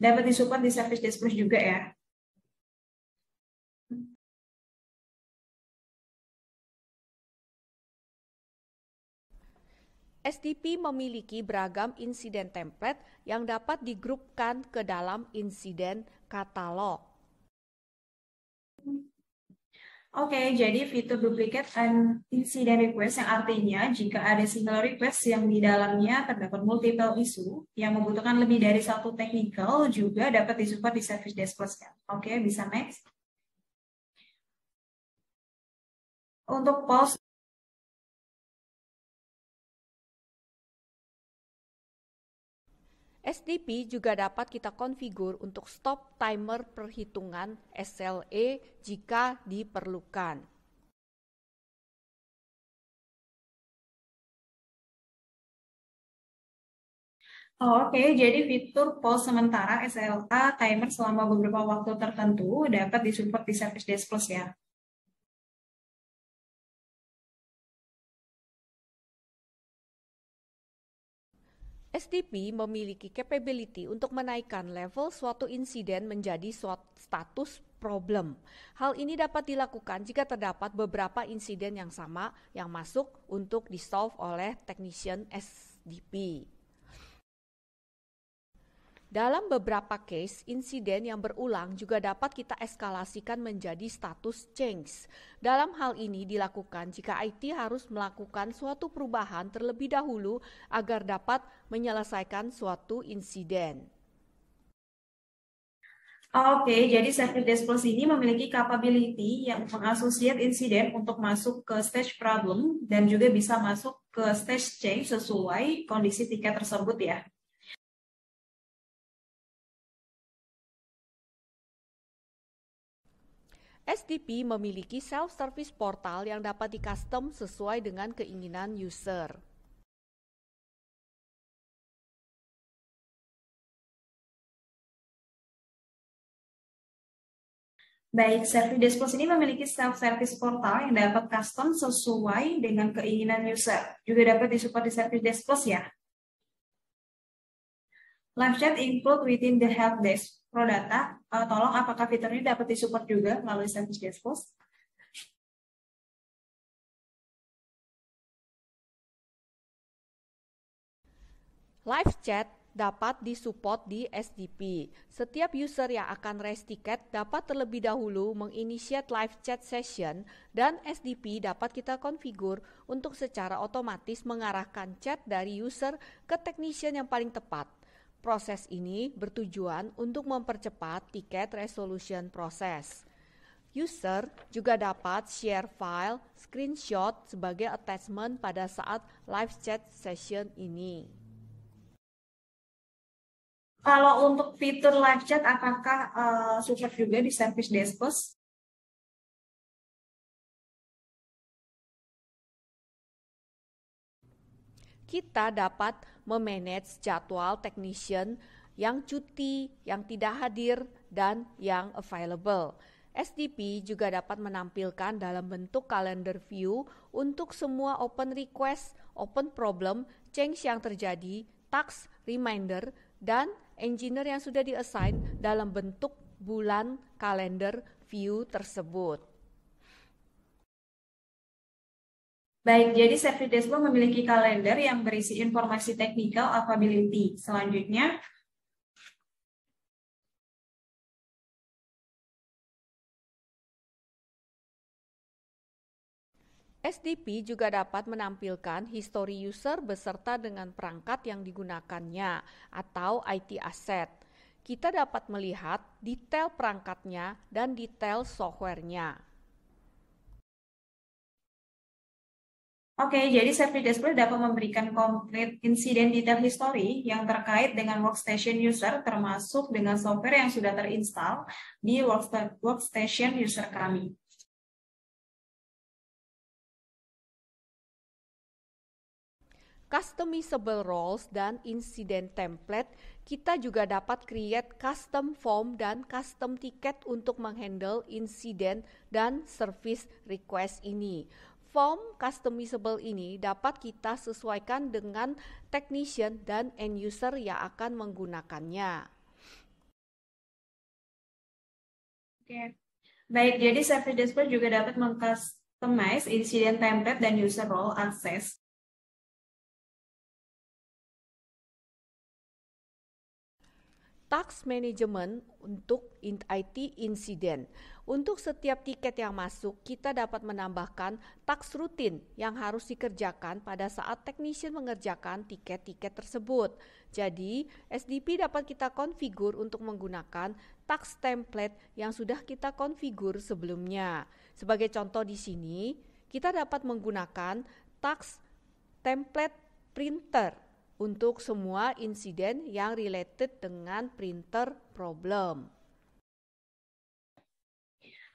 Speaker 8: dapat disupport di Service Desk Plus juga ya.
Speaker 6: SDP memiliki beragam insiden template yang dapat digrupkan ke dalam insiden katalog.
Speaker 8: Oke, jadi fitur duplicate and incident request yang artinya jika ada single request yang di dalamnya terdapat multiple isu yang membutuhkan lebih dari satu technical juga dapat disupport di Service Desk Plus ya. Oke, bisa next. Untuk pause
Speaker 6: SDP juga dapat kita konfigur untuk stop timer perhitungan SLA jika diperlukan.
Speaker 8: Oke, jadi fitur pause sementara SLA timer selama beberapa waktu tertentu dapat disupport di Service Desk Plus ya.
Speaker 6: SDP memiliki capability untuk menaikkan level suatu insiden menjadi status problem. Hal ini dapat dilakukan jika terdapat beberapa insiden yang sama yang masuk untuk di-solve oleh technician SDP. Dalam beberapa case, insiden yang berulang juga dapat kita eskalasikan menjadi status change. Dalam hal ini dilakukan jika IT harus melakukan suatu perubahan terlebih dahulu agar dapat menyelesaikan suatu insiden.
Speaker 8: Oke, jadi Service Desk Plus ini memiliki capability yang mengasosiat insiden untuk masuk ke stage problem dan juga bisa masuk ke stage change sesuai kondisi tiket tersebut ya.
Speaker 6: SDP memiliki self-service portal yang dapat di-custom sesuai dengan keinginan user.
Speaker 8: Baik, Service Desk Plus ini memiliki self-service portal yang dapat custom sesuai dengan keinginan user. Juga dapat disupport di Service Desk Plus ya. Live chat include within the help desk. Prodata, tolong apakah fitur ini dapat disupport juga melalui Service Desk Plus?
Speaker 6: Live chat dapat disupport di SDP. Setiap user yang akan raise tiket dapat terlebih dahulu menginitiate live chat session dan SDP dapat kita konfigur untuk secara otomatis mengarahkan chat dari user ke technician yang paling tepat. Proses ini bertujuan untuk mempercepat tiket resolution proses. User juga dapat share file, screenshot sebagai attachment pada saat live chat session ini.
Speaker 8: Kalau untuk fitur live chat, apakah support juga di Service Desk Plus?
Speaker 6: Kita dapat memanage jadwal technician yang cuti, yang tidak hadir, dan yang available. SDP juga dapat menampilkan dalam bentuk calendar view untuk semua open request, open problem, change yang terjadi, task, reminder, dan engineer yang sudah di-assign dalam bentuk bulan kalender view tersebut.
Speaker 8: Baik, jadi Service Desk Plus memiliki kalender yang berisi informasi technical availability. Selanjutnya,
Speaker 6: SDP juga dapat menampilkan histori user beserta dengan perangkat yang digunakannya atau IT asset. Kita dapat melihat detail perangkatnya dan detail softwarenya.
Speaker 8: Oke, jadi Service Display dapat memberikan complete incident detail history yang terkait dengan workstation user termasuk dengan software yang sudah terinstall di workstation user kami.
Speaker 6: Customizable roles dan incident template, kita juga dapat create custom form dan custom ticket untuk menghandle incident dan service request ini. Form customizable ini dapat kita sesuaikan dengan technician dan end user yang akan menggunakannya.
Speaker 8: Oke. Baik, jadi Service Display juga dapat mengcustomize incident template dan user role access.
Speaker 6: Task management untuk IT incident. Untuk setiap tiket yang masuk, kita dapat menambahkan task rutin yang harus dikerjakan pada saat technician mengerjakan tiket-tiket tersebut. Jadi, SDP dapat kita konfigur untuk menggunakan task template yang sudah kita konfigur sebelumnya. Sebagai contoh di sini, kita dapat menggunakan task template printer untuk semua insiden yang related dengan printer problem.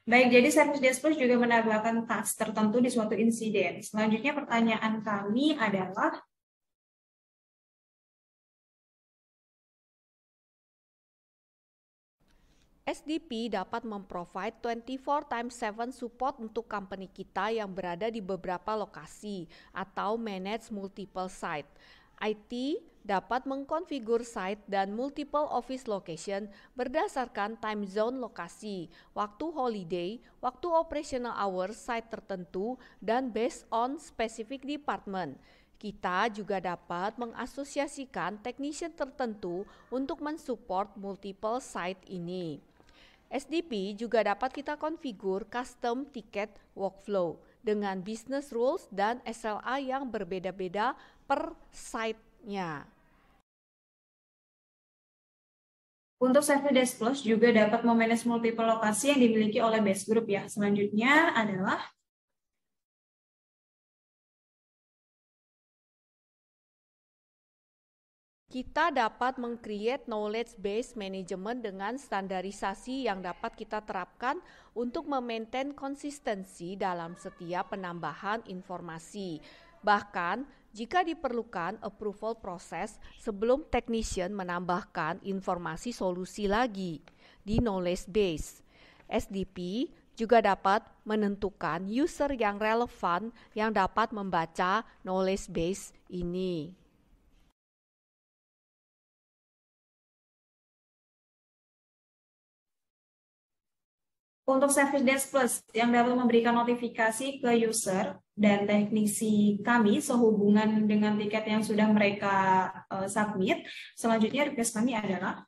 Speaker 8: Baik, jadi Service Display juga menambahkan task tertentu di suatu insiden. Selanjutnya pertanyaan kami adalah,
Speaker 6: SDP dapat memprovide 24/7 support untuk company kita yang berada di beberapa lokasi atau manage multiple site. IT dapat mengkonfigur site dan multiple office location berdasarkan time zone lokasi, waktu holiday, waktu operational hours site tertentu, dan based on specific department. Kita juga dapat mengasosiasikan technician tertentu untuk mensupport multiple site ini. SDP juga dapat kita konfigur custom ticket workflow dengan business rules dan SLA yang berbeda-beda per site-nya.
Speaker 8: untuk Service Desk Plus juga dapat memanage multiple lokasi yang dimiliki oleh base group ya. Selanjutnya adalah
Speaker 6: kita dapat meng-create knowledge base management dengan standarisasi yang dapat kita terapkan untuk memaintain konsistensi dalam setiap penambahan informasi. Bahkan, jika diperlukan approval proses sebelum technician menambahkan informasi solusi lagi di knowledge base. SDP juga dapat menentukan user yang relevan yang dapat membaca knowledge base ini.
Speaker 8: untuk Service Desk Plus yang dapat memberikan notifikasi ke user dan teknisi kami sehubungan dengan tiket yang sudah mereka submit. Selanjutnya request kami adalah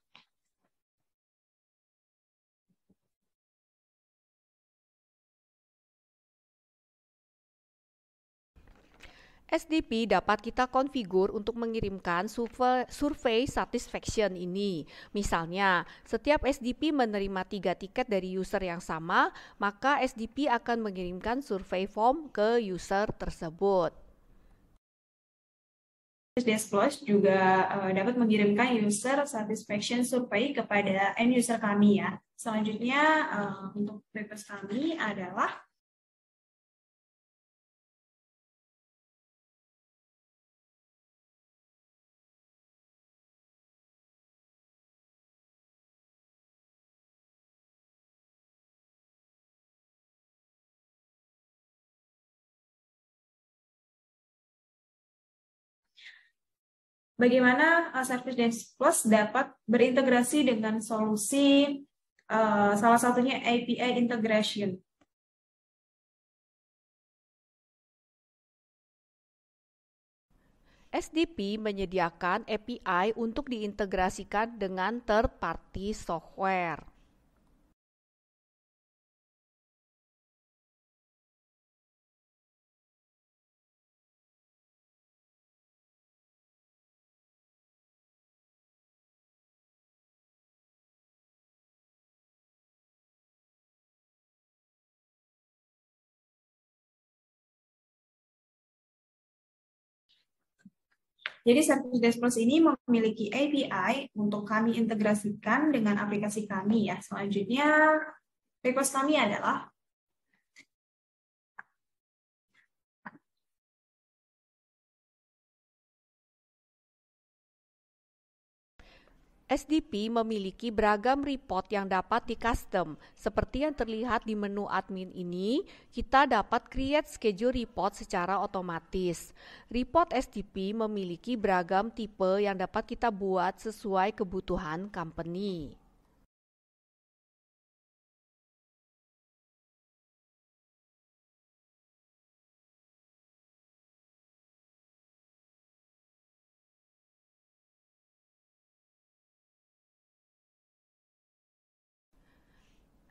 Speaker 6: SDP dapat kita konfigur untuk mengirimkan survei satisfaction ini. Misalnya, setiap SDP menerima 3 tiket dari user yang sama, maka SDP akan mengirimkan survei form ke user tersebut.
Speaker 8: Service Desk Plus juga dapat mengirimkan user satisfaction survey kepada end user kami ya. Selanjutnya untuk request kami adalah bagaimana Service Desk Plus dapat berintegrasi dengan solusi salah satunya API integration.
Speaker 6: SDP menyediakan API untuk diintegrasikan dengan third-party software.
Speaker 8: Jadi Service Desk Plus ini memiliki API untuk kami integrasikan dengan aplikasi kami ya. Selanjutnya, request kami adalah
Speaker 6: SDP memiliki beragam report yang dapat di-custom. Seperti yang terlihat di menu admin ini, kita dapat create schedule report secara otomatis. Report SDP memiliki beragam tipe yang dapat kita buat sesuai kebutuhan company.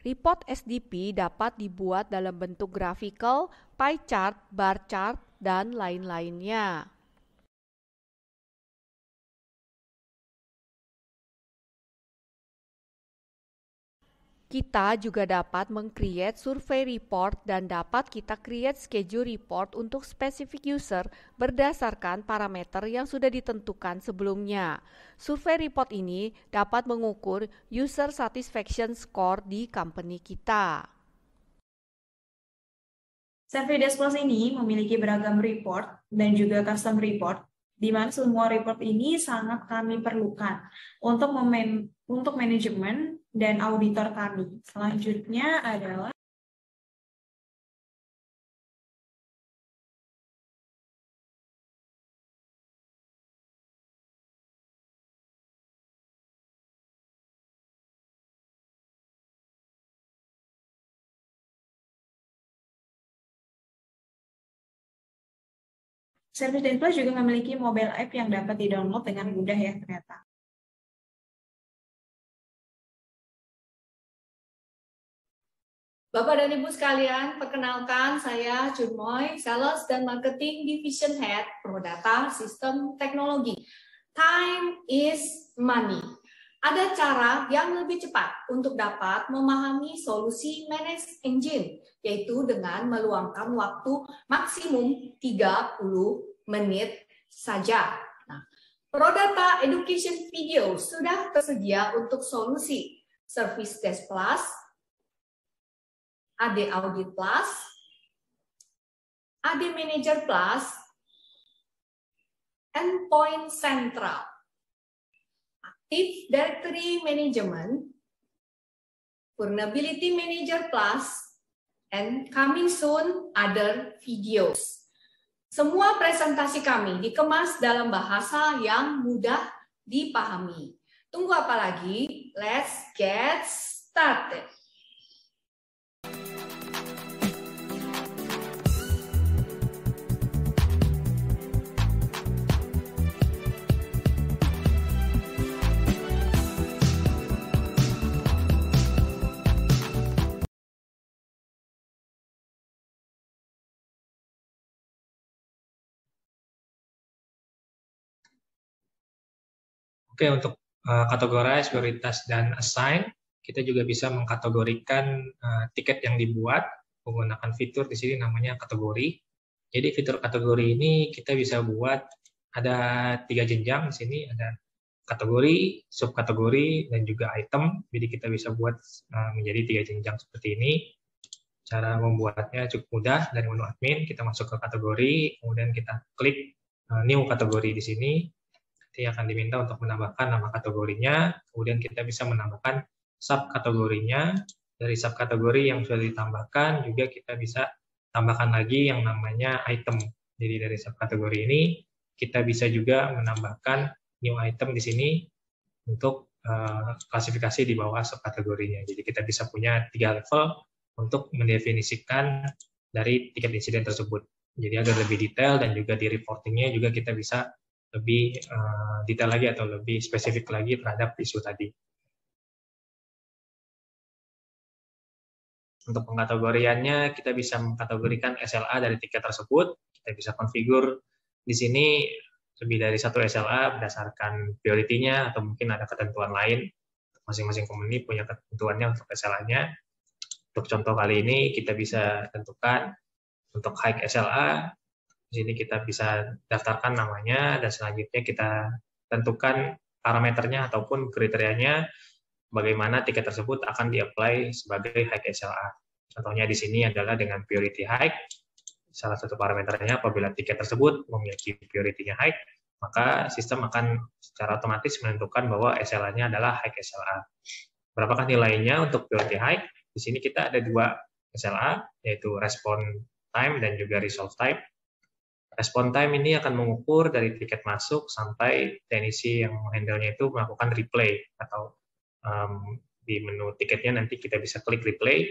Speaker 6: Report SDP dapat dibuat dalam bentuk graphical, pie chart, bar chart, dan lain-lainnya. Kita juga dapat meng-create survey report dan dapat kita create schedule report untuk specific user berdasarkan parameter yang sudah ditentukan sebelumnya. Survey report ini dapat mengukur user satisfaction score di company kita.
Speaker 8: Service Desk Plus ini memiliki beragam report dan juga custom report, di mana semua report ini sangat kami perlukan untuk manajemen dan auditor kami. Selanjutnya adalah Service Desk Plus juga memiliki mobile app yang dapat di-download dengan mudah ya ternyata.
Speaker 7: Bapak dan Ibu sekalian, perkenalkan saya Junmoy, Sales dan Marketing Division Head Prodata Sistem Teknologi. Time is money. Ada cara yang lebih cepat untuk dapat memahami solusi Managed Engine, yaitu dengan meluangkan waktu maksimum 30 menit saja. Nah, Prodata Education Video sudah tersedia untuk solusi Service Desk Plus, AD Audit Plus, AD Manager Plus, Endpoint Central, Active Directory Management, Vulnerability Manager Plus, and coming soon other videos. Semua presentasi kami dikemas dalam bahasa yang mudah dipahami. Tunggu apa lagi? Let's get started.
Speaker 9: Oke, untuk categorize, prioritas, dan assign, kita juga bisa mengkategorikan tiket yang dibuat menggunakan fitur di sini namanya kategori. Jadi fitur kategori ini kita bisa buat ada 3 jenjang di sini, ada kategori, subkategori, dan juga item. Jadi kita bisa buat menjadi 3 jenjang seperti ini. Cara membuatnya cukup mudah. Dari menu admin kita masuk ke kategori, kemudian kita klik new kategori di sini. Nanti akan diminta untuk menambahkan nama kategorinya, kemudian kita bisa menambahkan subkategorinya. Dari subkategori yang sudah ditambahkan juga kita bisa tambahkan lagi yang namanya item. Jadi dari subkategori ini kita bisa juga menambahkan new item di sini untuk klasifikasi di bawah subkategorinya. Jadi kita bisa punya 3 level untuk mendefinisikan dari tiket insiden tersebut. Jadi agar lebih detail dan juga di reportingnya juga kita bisa lebih detail lagi atau lebih spesifik lagi terhadap isu tadi. Untuk pengkategoriannya, kita bisa mengkategorikan SLA dari tiket tersebut. Kita bisa konfigur di sini lebih dari 1 SLA berdasarkan prioritinya, atau mungkin ada ketentuan lain. Masing-masing company punya ketentuannya untuk SLA-nya. Untuk contoh kali ini, kita bisa tentukan untuk high SLA, Di sini kita bisa daftarkan namanya dan selanjutnya kita tentukan parameternya ataupun kriterianya bagaimana tiket tersebut akan di-apply sebagai hike SLA. Contohnya di sini adalah dengan priority hike. Salah satu parameternya apabila tiket tersebut memiliki priority-nya hike, maka sistem akan secara otomatis menentukan bahwa SLA-nya adalah hike SLA. Berapakah nilainya untuk priority hike? Di sini kita ada 2 SLA, yaitu response time dan juga resolve time. Response time ini akan mengukur dari tiket masuk sampai teknisi yang handle-nya itu melakukan replay atau di menu tiketnya nanti kita bisa klik replay.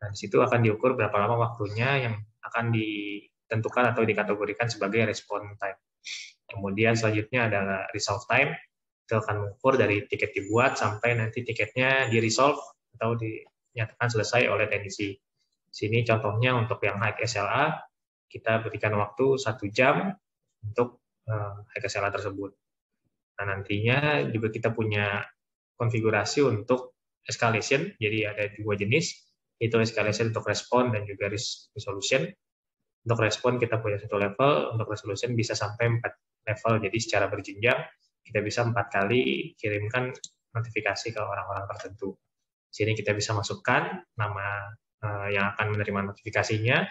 Speaker 9: Nah, di situ akan diukur berapa lama waktunya yang akan ditentukan atau dikategorikan sebagai response time. Kemudian selanjutnya adalah resolve time. Itu akan mengukur dari tiket dibuat sampai nanti tiketnya di-resolve atau dinyatakan selesai oleh teknisi. Sini contohnya untuk yang hike SLA, kita berikan waktu 1 jam untuk hike SLA tersebut. Nah, nantinya juga kita punya konfigurasi untuk escalation, jadi ada 2 jenis, itu escalation untuk respon dan juga resolution. Untuk respon kita punya 1 level, untuk resolution bisa sampai 4 level, jadi secara berjenjang kita bisa 4 kali kirimkan notifikasi ke orang-orang tertentu. Sini kita bisa masukkan nama yang akan menerima notifikasinya,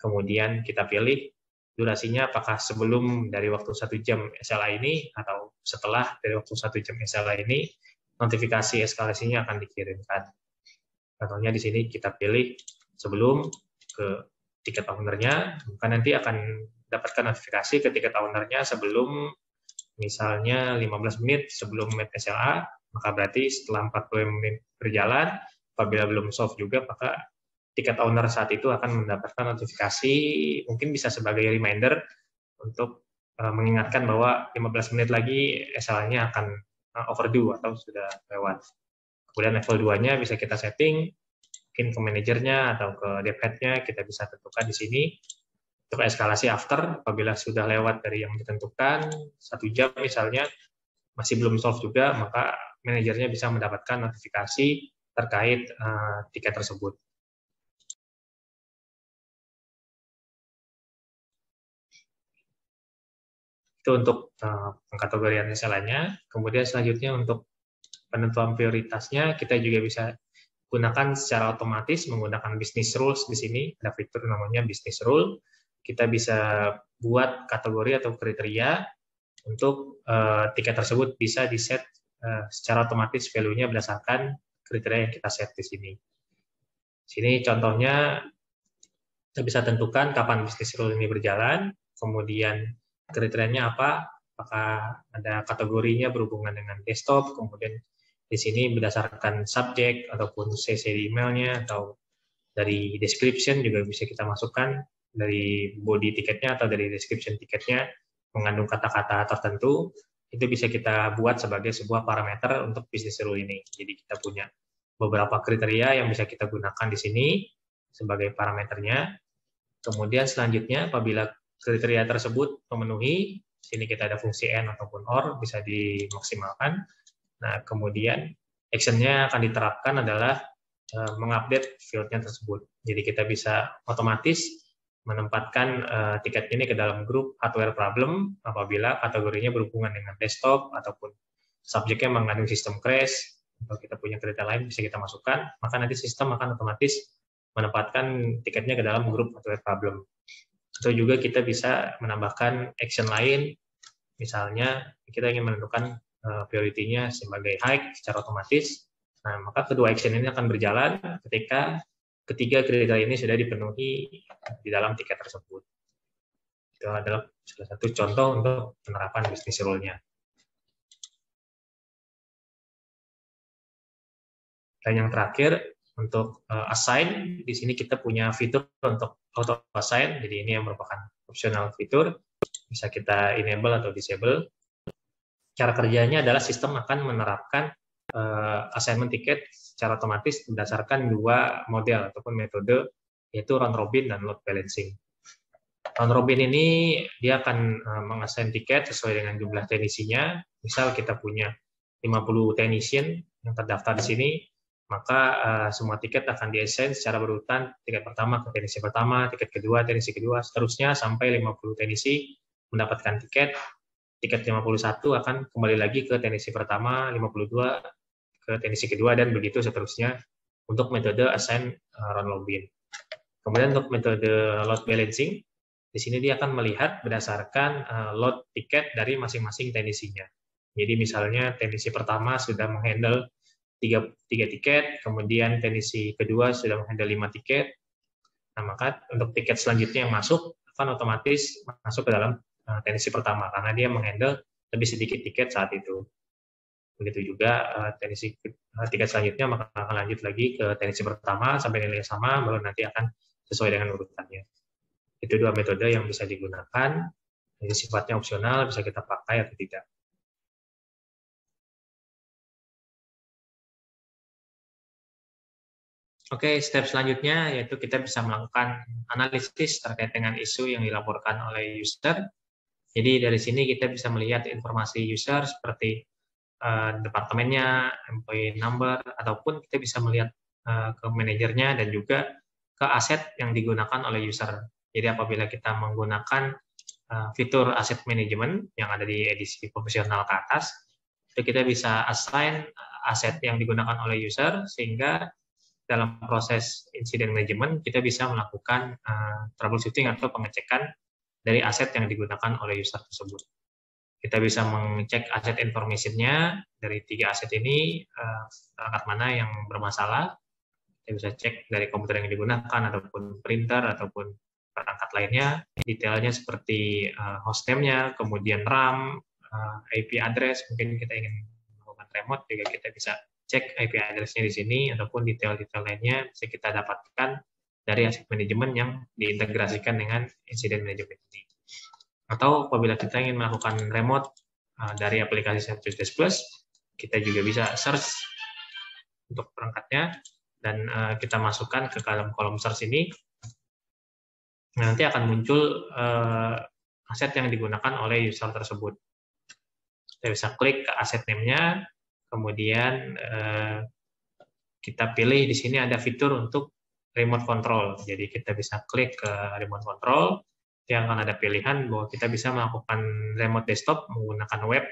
Speaker 9: kemudian kita pilih durasinya apakah sebelum dari waktu 1 jam SLA ini atau setelah dari waktu 1 jam SLA ini notifikasi eskalasinya akan dikirimkan. Contohnya di sini kita pilih sebelum ke tiket owner-nya, maka nanti akan dapatkan notifikasi ke tiket owner-nya sebelum misalnya 15 menit sebelum SLA, maka berarti setelah 40 menit berjalan, apabila belum solve juga, maka tiket owner saat itu akan mendapatkan notifikasi, mungkin bisa sebagai reminder untuk mengingatkan bahwa 15 menit lagi SLA-nya akan overdue atau sudah lewat. Kemudian level 2-nya bisa kita setting, mungkin ke manajernya atau ke dev-head-nya, kita bisa tentukan di sini. Untuk eskalasi after, apabila sudah lewat dari yang ditentukan, 1 jam misalnya, masih belum solve juga, maka manajernya bisa mendapatkan notifikasi terkait tiket tersebut. Itu untuk pengkategorian SLA-nya. Kemudian selanjutnya untuk penentuan prioritasnya, kita juga bisa gunakan secara otomatis menggunakan business rules di sini. Ada fitur namanya business rule. Kita bisa buat kategori atau kriteria untuk tiket tersebut bisa di-set secara otomatis value-nya berdasarkan kriteria yang kita set di sini. Sini contohnya kita bisa tentukan kapan business rule ini berjalan, kemudian kriterianya apa, apakah ada kategorinya berhubungan dengan desktop, kemudian di sini berdasarkan subjek ataupun CC di emailnya, atau dari description juga bisa kita masukkan dari body tiketnya atau dari description tiketnya mengandung kata-kata tertentu, itu bisa kita buat sebagai sebuah parameter untuk business rule ini. Jadi kita punya beberapa kriteria yang bisa kita gunakan di sini sebagai parameternya. Kemudian selanjutnya apabila kriteria tersebut memenuhi, sini kita ada fungsi AND ataupun OR, bisa dimaksimalkan. Nah, kemudian action-nya akan diterapkan adalah mengupdate field-nya tersebut. Jadi kita bisa otomatis menempatkan tiket ini ke dalam grup hardware problem apabila kategorinya berhubungan dengan desktop ataupun subjeknya mengandung sistem crash, atau kita punya kriteria lain bisa kita masukkan, maka nanti sistem akan otomatis menempatkan tiketnya ke dalam grup hardware problem. Atau juga kita bisa menambahkan action lain, misalnya kita ingin menentukan priority-nya sebagai hike secara otomatis. Nah, maka kedua action ini akan berjalan ketika ketiga kriteria ini sudah dipenuhi di dalam tiket tersebut. Itu adalah salah satu contoh untuk penerapan business rule-nya. Dan yang terakhir, untuk assign, di sini kita punya fitur untuk auto assign, jadi ini yang merupakan optional fitur, bisa kita enable atau disable. Cara kerjanya adalah sistem akan menerapkan assignment tiket secara otomatis berdasarkan 2 model ataupun metode, yaitu round robin dan load balancing. Round robin ini dia akan mengassign tiket sesuai dengan jumlah teknisinya. Misal kita punya 50 technician yang terdaftar di sini, maka semua tiket akan di-assign secara berurutan, tiket pertama ke teknisi pertama, tiket kedua, teknisi kedua, seterusnya sampai 50 teknisi mendapatkan tiket. Tiket 51 akan kembali lagi ke teknisi pertama, 52 ke teknisi kedua, dan begitu seterusnya untuk metode assign round robin. Kemudian untuk metode load balancing, di sini dia akan melihat berdasarkan load tiket dari masing-masing teknisinya. Jadi misalnya teknisi pertama sudah menghandle 3 tiket, kemudian teknisi kedua sudah menghandle 5 tiket. Nah, maka untuk tiket selanjutnya yang masuk akan otomatis masuk ke dalam teknisi pertama karena dia menghandle lebih sedikit tiket saat itu. Begitu juga teknisi tiket selanjutnya maka akan lanjut lagi ke teknisi pertama sampai nilai sama, baru nanti akan sesuai dengan urutannya. Itu 2 metode yang bisa digunakan. Jadi sifatnya opsional, bisa kita pakai atau tidak. Oke, step selanjutnya yaitu kita bisa melakukan analisis terkait dengan isu yang dilaporkan oleh user. Jadi dari sini kita bisa melihat informasi user seperti departemennya, employee number, ataupun kita bisa melihat ke manajernya dan juga ke aset yang digunakan oleh user. Jadi apabila kita menggunakan fitur asset management yang ada di edisi profesional ke atas, itu kita bisa assign aset yang digunakan oleh user sehingga dalam proses incident management kita bisa melakukan troubleshooting atau pengecekan dari aset yang digunakan oleh user tersebut. Kita bisa mengecek aset information-nya dari 3 aset ini, perangkat mana yang bermasalah. Kita bisa cek dari komputer yang digunakan, ataupun printer, ataupun perangkat lainnya. Detailnya seperti host name-nya, kemudian RAM, IP address, mungkin kita ingin melakukan remote, juga kita bisa cek IP address-nya di sini, ataupun detail-detail lainnya bisa kita dapatkan dari asset management yang diintegrasikan dengan incident management ini. Atau apabila kita ingin melakukan remote dari aplikasi Service Desk Plus, kita juga bisa search untuk perangkatnya, dan kita masukkan ke dalam kolom search ini. Nanti akan muncul aset yang digunakan oleh user tersebut. Kita bisa klik ke aset name-nya, kemudian kita pilih di sini ada fitur untuk remote control. Jadi kita bisa klik ke remote control, yang akan ada pilihan bahwa kita bisa melakukan remote desktop menggunakan web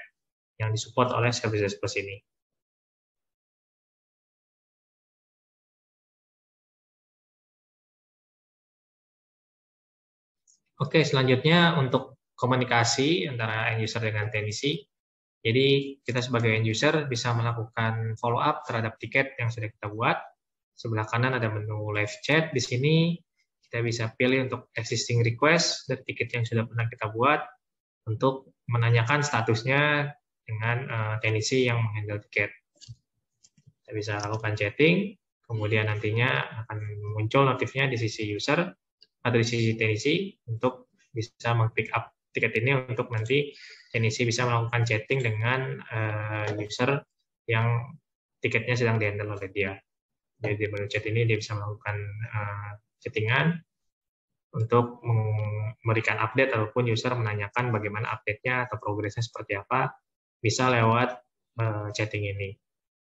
Speaker 9: yang disupport oleh Service Desk Plus ini. Oke, selanjutnya untuk komunikasi antara end user dengan teknisi. Jadi kita sebagai end user bisa melakukan follow up terhadap tiket yang sudah kita buat. Sebelah kanan ada menu live chat. Di sini kita bisa pilih untuk existing request dari tiket yang sudah pernah kita buat untuk menanyakan statusnya dengan teknisi yang menghandle tiket. Kita bisa lakukan chatting, kemudian nantinya akan muncul notifnya di sisi user atau di sisi teknisi untuk bisa meng-pick up tiket ini untuk nanti teknisi bisa melakukan chatting dengan user yang tiketnya sedang dihandle oleh dia. Jadi di menu chat ini dia bisa melakukan chattingan untuk memberikan update ataupun user menanyakan bagaimana update-nya atau progresnya seperti apa, bisa lewat chatting ini.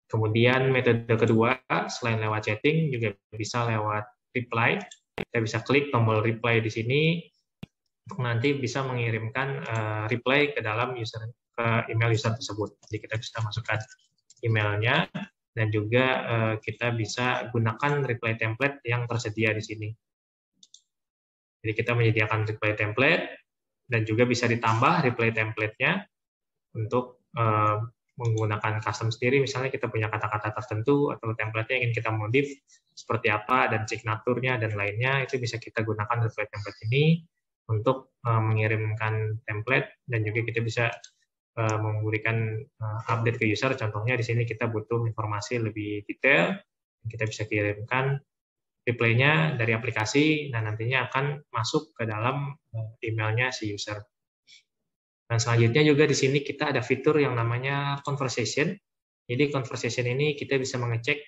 Speaker 9: Kemudian metode kedua, selain lewat chatting, juga bisa lewat reply. Kita bisa klik tombol reply di sini untuk nanti bisa mengirimkan reply ke dalam ke email user tersebut. Jadi kita bisa masukkan emailnya dan juga kita bisa gunakan reply template yang tersedia di sini. Jadi kita menyediakan reply template dan juga bisa ditambah reply template-nya untuk menggunakan custom sendiri. Misalnya kita punya kata-kata tertentu atau template-nya ingin kita modif seperti apa dan signaturnya dan lainnya, itu bisa kita gunakan reply template ini untuk mengirimkan template dan juga kita bisa memberikan update ke user. Contohnya di sini kita butuh informasi lebih detail, kita bisa kirimkan reply-nya dari aplikasi dan nantinya akan masuk ke dalam emailnya si user. Dan selanjutnya juga di sini kita ada fitur yang namanya conversation. Jadi conversation ini kita bisa mengecek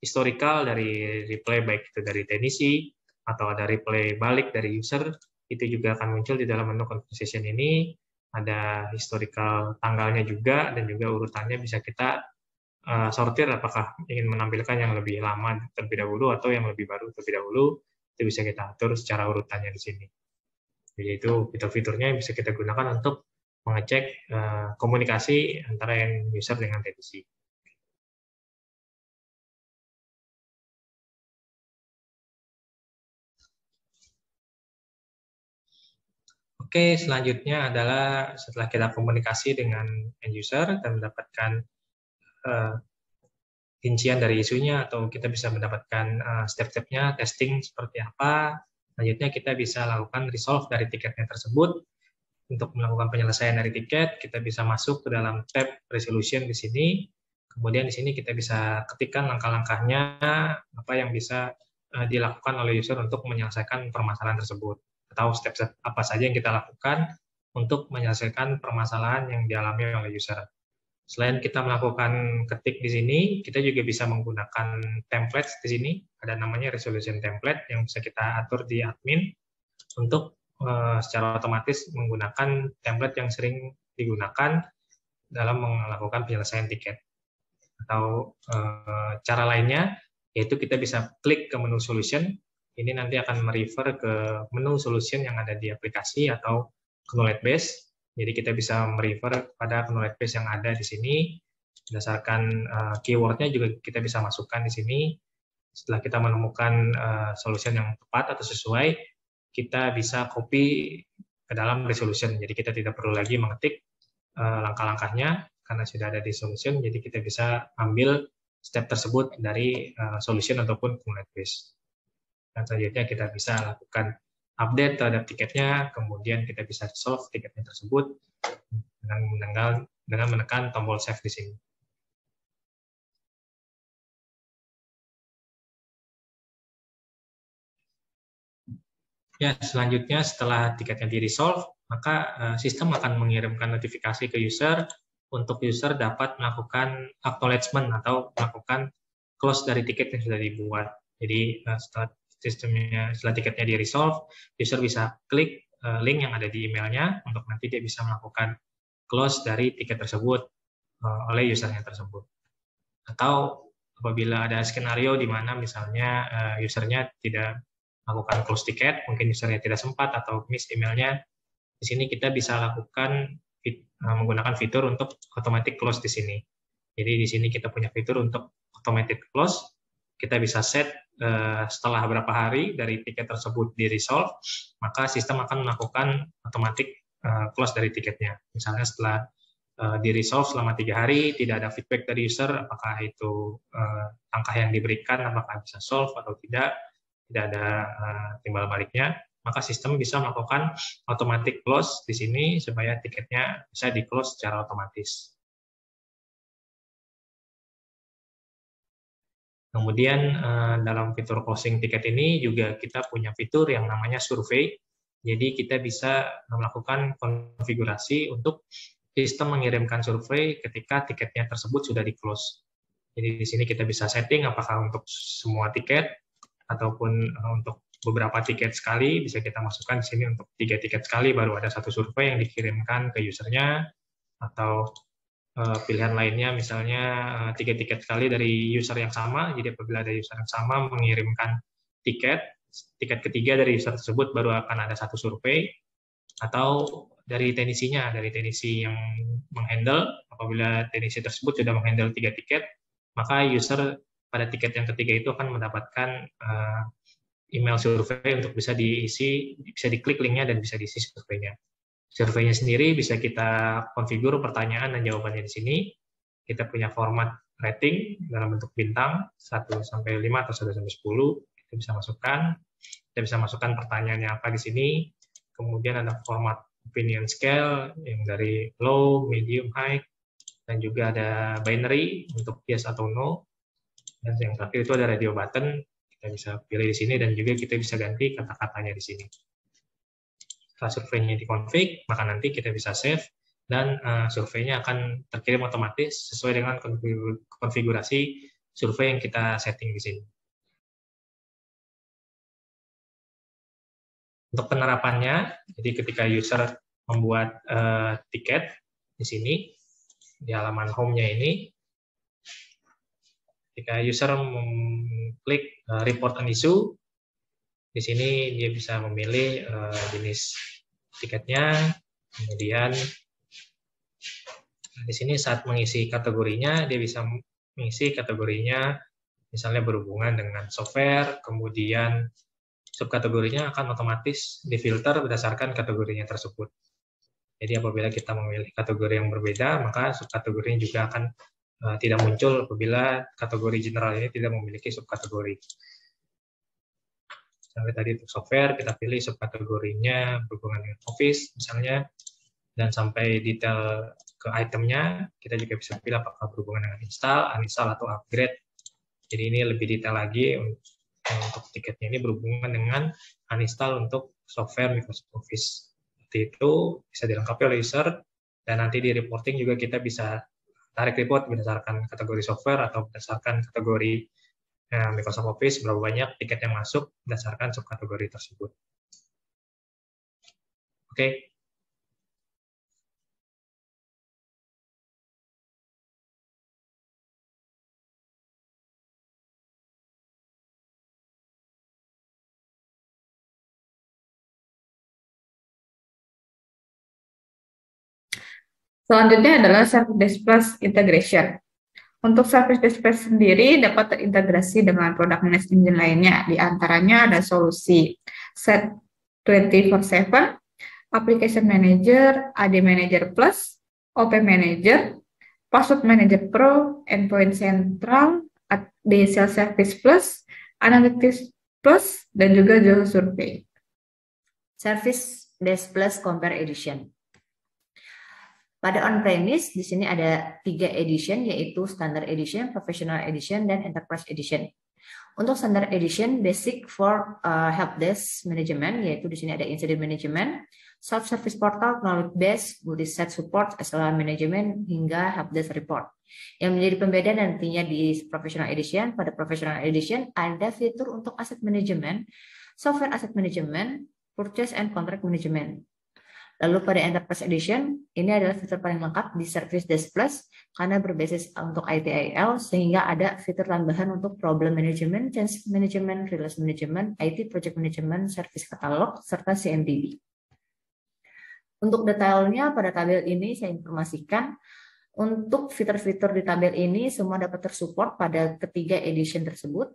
Speaker 9: historical dari reply, baik itu dari teknisi atau ada reply balik dari user, itu juga akan muncul di dalam menu conversation ini. Ada historical tanggalnya juga dan juga urutannya bisa kita sortir apakah ingin menampilkan yang lebih lama terlebih dahulu atau yang lebih baru terlebih dahulu, itu bisa kita atur secara urutannya di sini. Jadi itu fitur-fiturnya yang bisa kita gunakan untuk mengecek komunikasi antara end user dengan teknisi. Oke, selanjutnya adalah setelah kita komunikasi dengan end user dan mendapatkan rincian dari isunya, atau kita bisa mendapatkan step-stepnya, testing seperti apa. Selanjutnya kita bisa lakukan resolve dari tiketnya tersebut. Untuk melakukan penyelesaian dari tiket, kita bisa masuk ke dalam tab resolution di sini. Kemudian di sini kita bisa ketikkan langkah-langkahnya, apa yang bisa dilakukan oleh user untuk menyelesaikan permasalahan tersebut. Atau step-step apa saja yang kita lakukan untuk menyelesaikan permasalahan yang dialami oleh user. Selain kita melakukan ketik di sini, kita juga bisa menggunakan template di sini. Ada namanya resolution template yang bisa kita atur di admin untuk secara otomatis menggunakan template yang sering digunakan dalam melakukan penyelesaian tiket. Atau cara lainnya, yaitu kita bisa klik ke menu solution. Ini nanti akan merefer ke menu solution yang ada di aplikasi atau knowledge base. Jadi kita bisa merefer pada knowledge base yang ada di sini. Berdasarkan keywordnya juga kita bisa masukkan di sini. Setelah kita menemukan solution yang tepat atau sesuai, kita bisa copy ke dalam resolution. Jadi kita tidak perlu lagi mengetik langkah-langkahnya karena sudah ada di solution. Jadi kita bisa ambil step tersebut dari solution ataupun knowledge base. Dan selanjutnya kita bisa lakukan update terhadap tiketnya, kemudian kita bisa solve tiketnya tersebut dengan menekan tombol save di sini. Ya, selanjutnya setelah tiketnya di-resolve, maka sistem akan mengirimkan notifikasi ke user untuk user dapat melakukan acknowledgement atau melakukan close dari tiket yang sudah dibuat. Jadi setelah tiketnya di-resolve, user bisa klik link yang ada di emailnya untuk nanti dia bisa melakukan close dari tiket tersebut oleh usernya tersebut. Atau apabila ada skenario di mana misalnya usernya tidak melakukan close tiket, mungkin usernya tidak sempat atau miss emailnya, di sini kita bisa lakukan menggunakan fitur untuk automatic close di sini. Jadi di sini kita punya fitur untuk automatic close. Kita bisa set setelah beberapa hari dari tiket tersebut di-resolve, maka sistem akan melakukan automatic close dari tiketnya. Misalnya setelah di-resolve selama 3 hari, tidak ada feedback dari user, apakah itu langkah yang diberikan, apakah bisa solve atau tidak ada timbal baliknya, maka sistem bisa melakukan automatic close di sini supaya tiketnya bisa di-close secara otomatis. Kemudian dalam fitur closing tiket ini juga kita punya fitur yang namanya survei. Jadi kita bisa melakukan konfigurasi untuk sistem mengirimkan survei ketika tiketnya tersebut sudah di-close. Jadi di sini kita bisa setting apakah untuk semua tiket ataupun untuk beberapa tiket sekali, bisa kita masukkan di sini untuk 3 tiket sekali baru ada 1 survei yang dikirimkan ke usernya, atau pilihan lainnya misalnya 3 tiket sekali dari user yang sama. Jadi apabila ada user yang sama mengirimkan tiket ketiga dari user tersebut baru akan ada 1 survei. Atau dari teknisinya, dari teknisi yang menghandle, apabila teknisi tersebut sudah menghandle 3 tiket, maka user pada tiket yang ketiga itu akan mendapatkan email survei untuk bisa diisi, bisa diklik linknya dan bisa diisi surveinya. Surveinya sendiri bisa kita konfigur pertanyaan dan jawabannya di sini. Kita punya format rating dalam bentuk bintang 1 sampai 5 atau 1 sampai 10. Kita bisa masukkan. Kita bisa masukkan pertanyaannya apa di sini. Kemudian ada format opinion scale yang dari low, medium, high, dan juga ada binary untuk yes atau no. Dan yang terakhir itu ada radio button. Kita bisa pilih di sini dan juga kita bisa ganti kata-katanya di sini. Setelah surveinya dikonfig, maka nanti kita bisa save dan surveinya akan terkirim otomatis sesuai dengan konfigurasi survei yang kita setting di sini. Untuk penerapannya, jadi ketika user membuat tiket di sini, di halaman home-nya ini, Ketika user mengklik report an issue, di sini dia bisa memilih jenis tiketnya, kemudian di sini saat mengisi kategorinya, dia bisa mengisi kategorinya misalnya berhubungan dengan software, kemudian subkategorinya akan otomatis difilter berdasarkan kategorinya tersebut. Jadi apabila kita memilih kategori yang berbeda, maka subkategorinya juga akan tidak muncul apabila kategori general ini tidak memiliki subkategori. Sampai tadi untuk software, kita pilih subkategorinya berhubungan dengan Office misalnya, dan sampai detail ke itemnya, kita juga bisa pilih apakah berhubungan dengan install, uninstall, atau upgrade. Jadi ini lebih detail lagi untuk tiketnya ini berhubungan dengan uninstall untuk software Microsoft Office. Seperti itu bisa dilengkapi oleh user, dan nanti di reporting juga kita bisa tarik report berdasarkan kategori software atau berdasarkan kategori Microsoft Office, berapa banyak tiket yang masuk berdasarkan subkategori tersebut. Oke.
Speaker 5: Selanjutnya adalah Service Desk Plus Integration. Untuk Service Desk Plus sendiri dapat terintegrasi dengan produk management engine lainnya. Di antaranya ada solusi Set 24/7, Application Manager, AD Manager Plus, OP Manager, Password Manager Pro, Endpoint Central, DSL Service Plus, Analytics Plus, dan juga Zoho Survey.
Speaker 10: Service Desk Plus Compare Edition. Pada on-premise, di sini ada 3 edition, yaitu Standard Edition, Professional Edition, dan Enterprise Edition. Untuk Standard Edition, basic for helpdesk management, yaitu di sini ada incident management, self-service portal, knowledge base, body set support, SLA management, hingga helpdesk report. Yang menjadi pembeda nantinya di Professional Edition, pada Professional Edition ada fitur untuk asset management, software asset management, purchase and contract management. Lalu pada Enterprise Edition, ini adalah fitur paling lengkap di Service Desk Plus karena berbasis untuk ITIL, sehingga ada fitur tambahan untuk Problem Management, Change Management, Release Management, IT Project Management, Service Catalog, serta CMDB. Untuk detailnya pada tabel ini saya informasikan, untuk fitur-fitur di tabel ini semua dapat tersupport pada ketiga edition tersebut.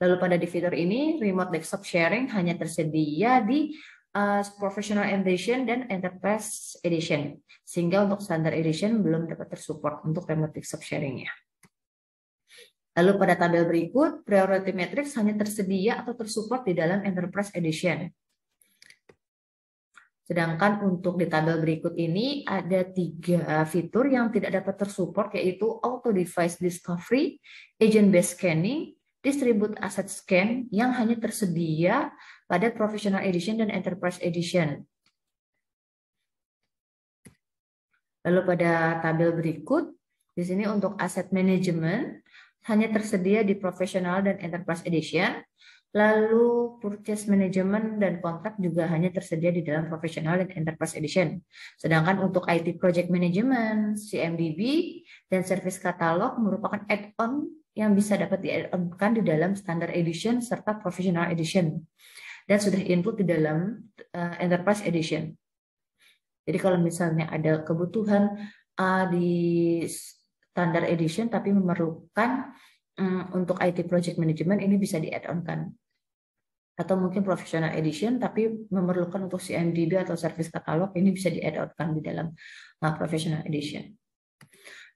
Speaker 10: Lalu pada di fitur ini, Remote Desktop Sharing hanya tersedia di Professional Edition dan Enterprise Edition, sehingga untuk Standard Edition belum dapat tersupport untuk Remote Desktop Sharing-nya. Lalu pada tabel berikut, Priority Matrix hanya tersedia atau tersupport di dalam Enterprise Edition. Sedangkan untuk di tabel berikut ini ada 3 fitur yang tidak dapat tersupport, yaitu Auto Device Discovery, Agent Based Scanning, Distribute Asset Scan yang hanya tersedia pada Professional Edition dan Enterprise Edition. Lalu pada tabel berikut, di sini untuk Asset Management hanya tersedia di Professional dan Enterprise Edition. Lalu Purchase Management dan Kontrak juga hanya tersedia di dalam Professional dan Enterprise Edition. Sedangkan untuk IT Project Management, CMDB, dan Service Catalog merupakan add-on yang bisa dapat di-add-on-kan di dalam Standard Edition serta Professional Edition, dan sudah input di dalam Enterprise Edition. Jadi kalau misalnya ada kebutuhan di Standard Edition tapi memerlukan untuk IT Project Management, ini bisa di-add-on-kan. Atau mungkin Professional Edition tapi memerlukan untuk CMDB atau Service Catalog, ini bisa di-add-on-kan di dalam Professional Edition.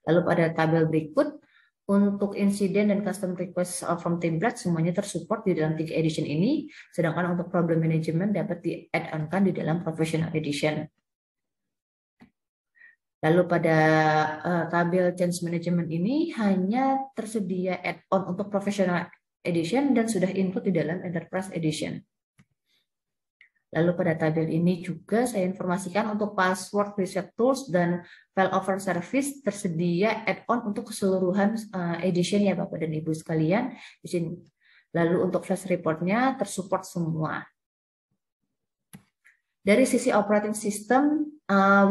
Speaker 10: Lalu pada tabel berikut, untuk insiden dan custom request from template semuanya tersupport di dalam 3 edition ini, sedangkan untuk problem management dapat di-add-on-kan di dalam Professional Edition. Lalu pada tabel change management ini hanya tersedia add-on untuk Professional Edition dan sudah input di dalam Enterprise Edition. Lalu pada tabel ini juga saya informasikan untuk password reset tools dan failover service tersedia add-on untuk keseluruhan edition ya Bapak dan Ibu sekalian di sini. Lalu untuk flash reportnya tersupport semua. Dari sisi operating system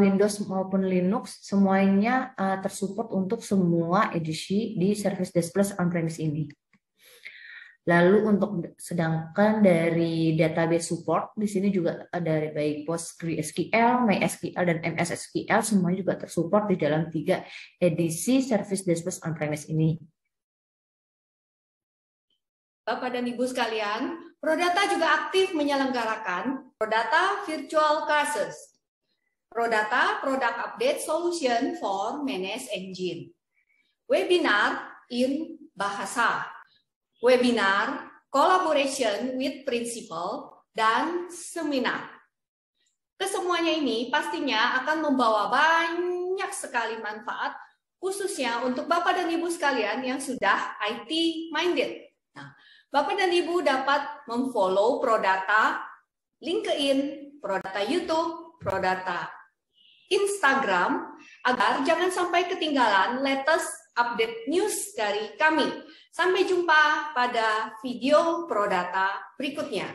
Speaker 10: Windows maupun Linux semuanya tersupport untuk semua edisi di Service Desk Plus on-premise ini. Lalu untuk sedangkan dari database support di sini juga dari baik PostgreSQL, MySQL dan MS SQL semuanya juga tersupport di dalam 3 edisi Service Desk Plus on-premise ini.
Speaker 7: Bapak dan Ibu sekalian, Prodata juga aktif menyelenggarakan Prodata Virtual Classes, Prodata Product Update Solution for Managed Engine, webinar in bahasa, webinar collaboration with principal, dan seminar. Kesemuanya ini pastinya akan membawa banyak sekali manfaat, khususnya untuk Bapak dan Ibu sekalian yang sudah IT minded. Nah, Bapak dan Ibu dapat memfollow Prodata, LinkedIn, Prodata YouTube, Prodata Instagram, agar jangan sampai ketinggalan latest update news dari kami. Sampai jumpa pada video Prodata berikutnya.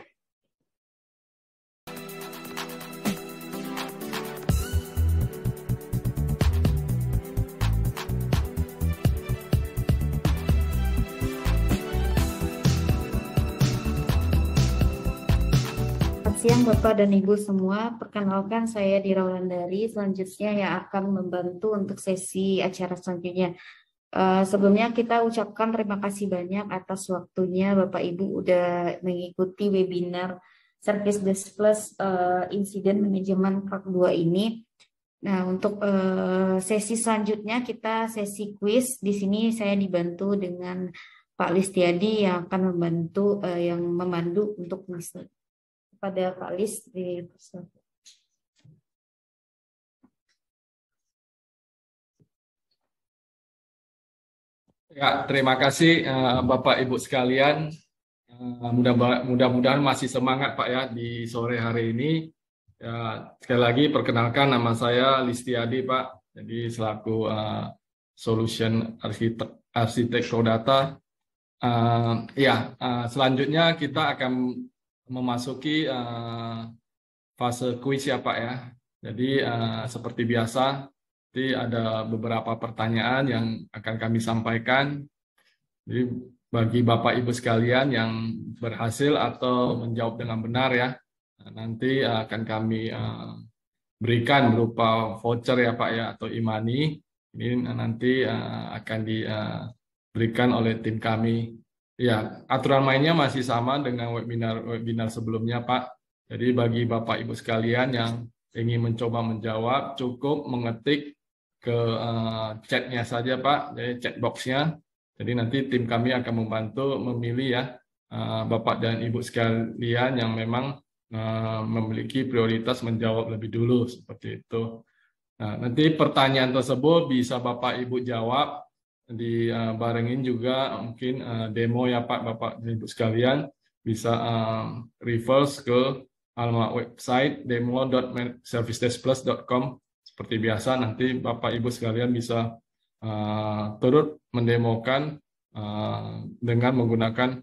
Speaker 10: Selamat siang Bapak dan Ibu semua, perkenalkan saya Dira Wulandari, selanjutnya yang akan membantu untuk sesi acara selanjutnya. Sebelumnya kita ucapkan terima kasih banyak atas waktunya Bapak Ibu udah mengikuti webinar Service Desk Plus Incident Management Part 2 ini. Nah, untuk sesi selanjutnya kita sesi quiz. Di sini saya dibantu dengan Pak Listiadi yang akan membantu yang memandu untuk pada Pak Lis di
Speaker 11: Ya, terima kasih Bapak Ibu sekalian. Mudah-mudahan masih semangat Pak ya di sore hari ini. Ya, sekali lagi perkenalkan nama saya Listiadi Pak. Jadi selaku Solution Arsitek Prodata. Selanjutnya kita akan memasuki fase kuis ya Pak ya. Jadi seperti biasa. Jadi ada beberapa pertanyaan yang akan kami sampaikan. Jadi bagi Bapak Ibu sekalian yang berhasil atau menjawab dengan benar ya, nanti akan kami berikan berupa voucher ya Pak ya atau e-money. Ini nanti akan diberikan oleh tim kami. Ya, aturan mainnya masih sama dengan webinar sebelumnya Pak. Jadi bagi Bapak Ibu sekalian yang ingin mencoba menjawab, cukup mengetik ke chatnya saja Pak, jadi chat boxnya. Jadi nanti tim kami akan membantu memilih ya Bapak dan Ibu sekalian yang memang memiliki prioritas menjawab lebih dulu seperti itu. Nah, nanti pertanyaan tersebut bisa Bapak Ibu jawab dibarengin juga mungkin demo ya Pak, Bapak dan Ibu sekalian bisa reverse ke alamat website demo.servicedeskplus.com. Seperti biasa nanti Bapak Ibu sekalian bisa turut mendemokan dengan menggunakan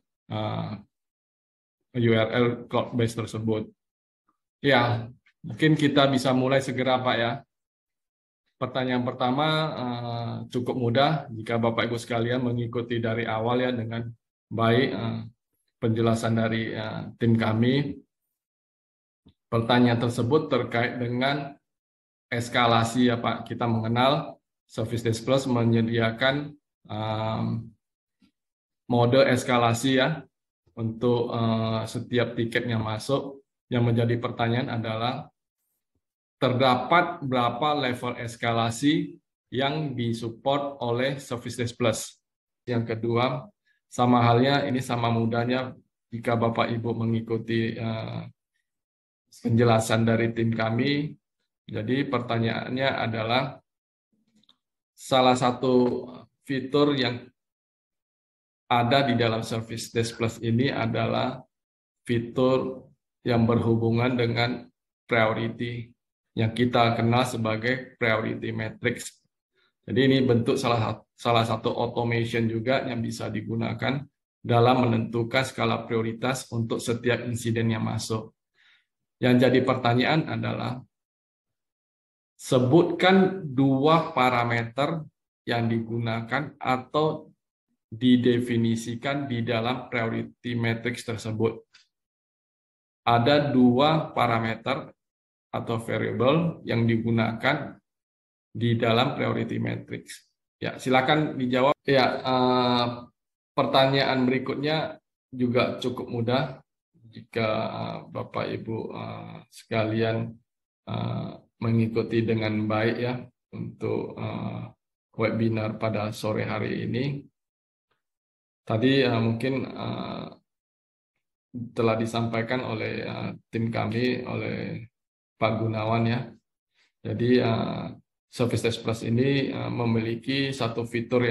Speaker 11: URL cloud base tersebut. Ya, mungkin kita bisa mulai segera Pak ya. Pertanyaan pertama cukup mudah jika Bapak Ibu sekalian mengikuti dari awal ya dengan baik penjelasan dari tim kami. Pertanyaan tersebut terkait dengan eskalasi ya Pak. Kita mengenal Service Desk Plus menyediakan mode eskalasi ya untuk setiap tiket yang masuk. Yang menjadi pertanyaan adalah terdapat berapa level eskalasi yang disupport oleh Service Desk Plus. Yang kedua, sama halnya ini sama mudahnya jika Bapak Ibu mengikuti penjelasan dari tim kami. Jadi pertanyaannya adalah salah satu fitur yang ada di dalam Service Desk Plus ini adalah fitur yang berhubungan dengan priority yang kita kenal sebagai priority matrix. Jadi ini bentuk salah satu automation juga yang bisa digunakan dalam menentukan skala prioritas untuk setiap insiden yang masuk. Yang jadi pertanyaan adalah sebutkan 2 parameter yang digunakan atau didefinisikan di dalam priority matrix tersebut. Ada 2 parameter atau variable yang digunakan di dalam priority matrix. Ya, silakan dijawab. Ya, pertanyaan berikutnya juga cukup mudah jika Bapak Ibu sekalian mengikuti dengan baik ya untuk webinar pada sore hari ini. Tadi mungkin telah disampaikan oleh tim kami, oleh Pak Gunawan ya. Jadi Service Desk Plus ini memiliki satu fitur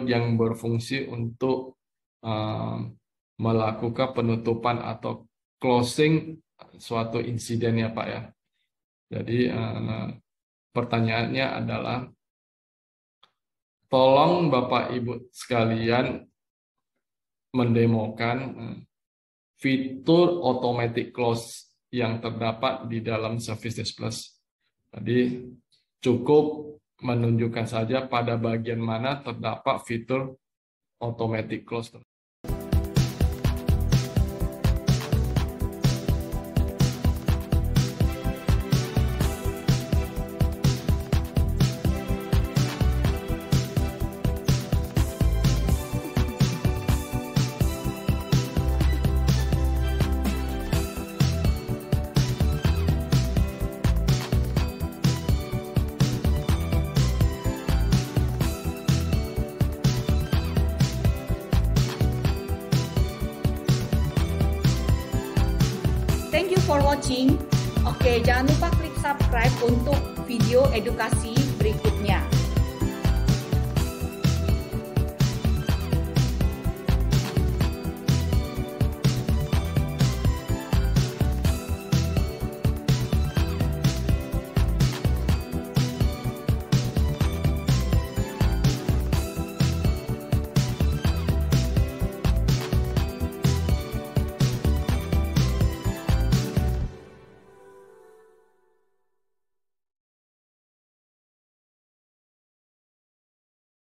Speaker 11: yang berfungsi untuk melakukan penutupan atau closing suatu insiden ya Pak ya. Jadi pertanyaannya adalah, tolong Bapak Ibu sekalian mendemokan fitur automatic close yang terdapat di dalam Service Desk Plus. Jadi cukup menunjukkan saja pada bagian mana terdapat fitur automatic close.
Speaker 7: Thank you for watching. Oke, jangan lupa klik subscribe untuk video edukasi berikutnya.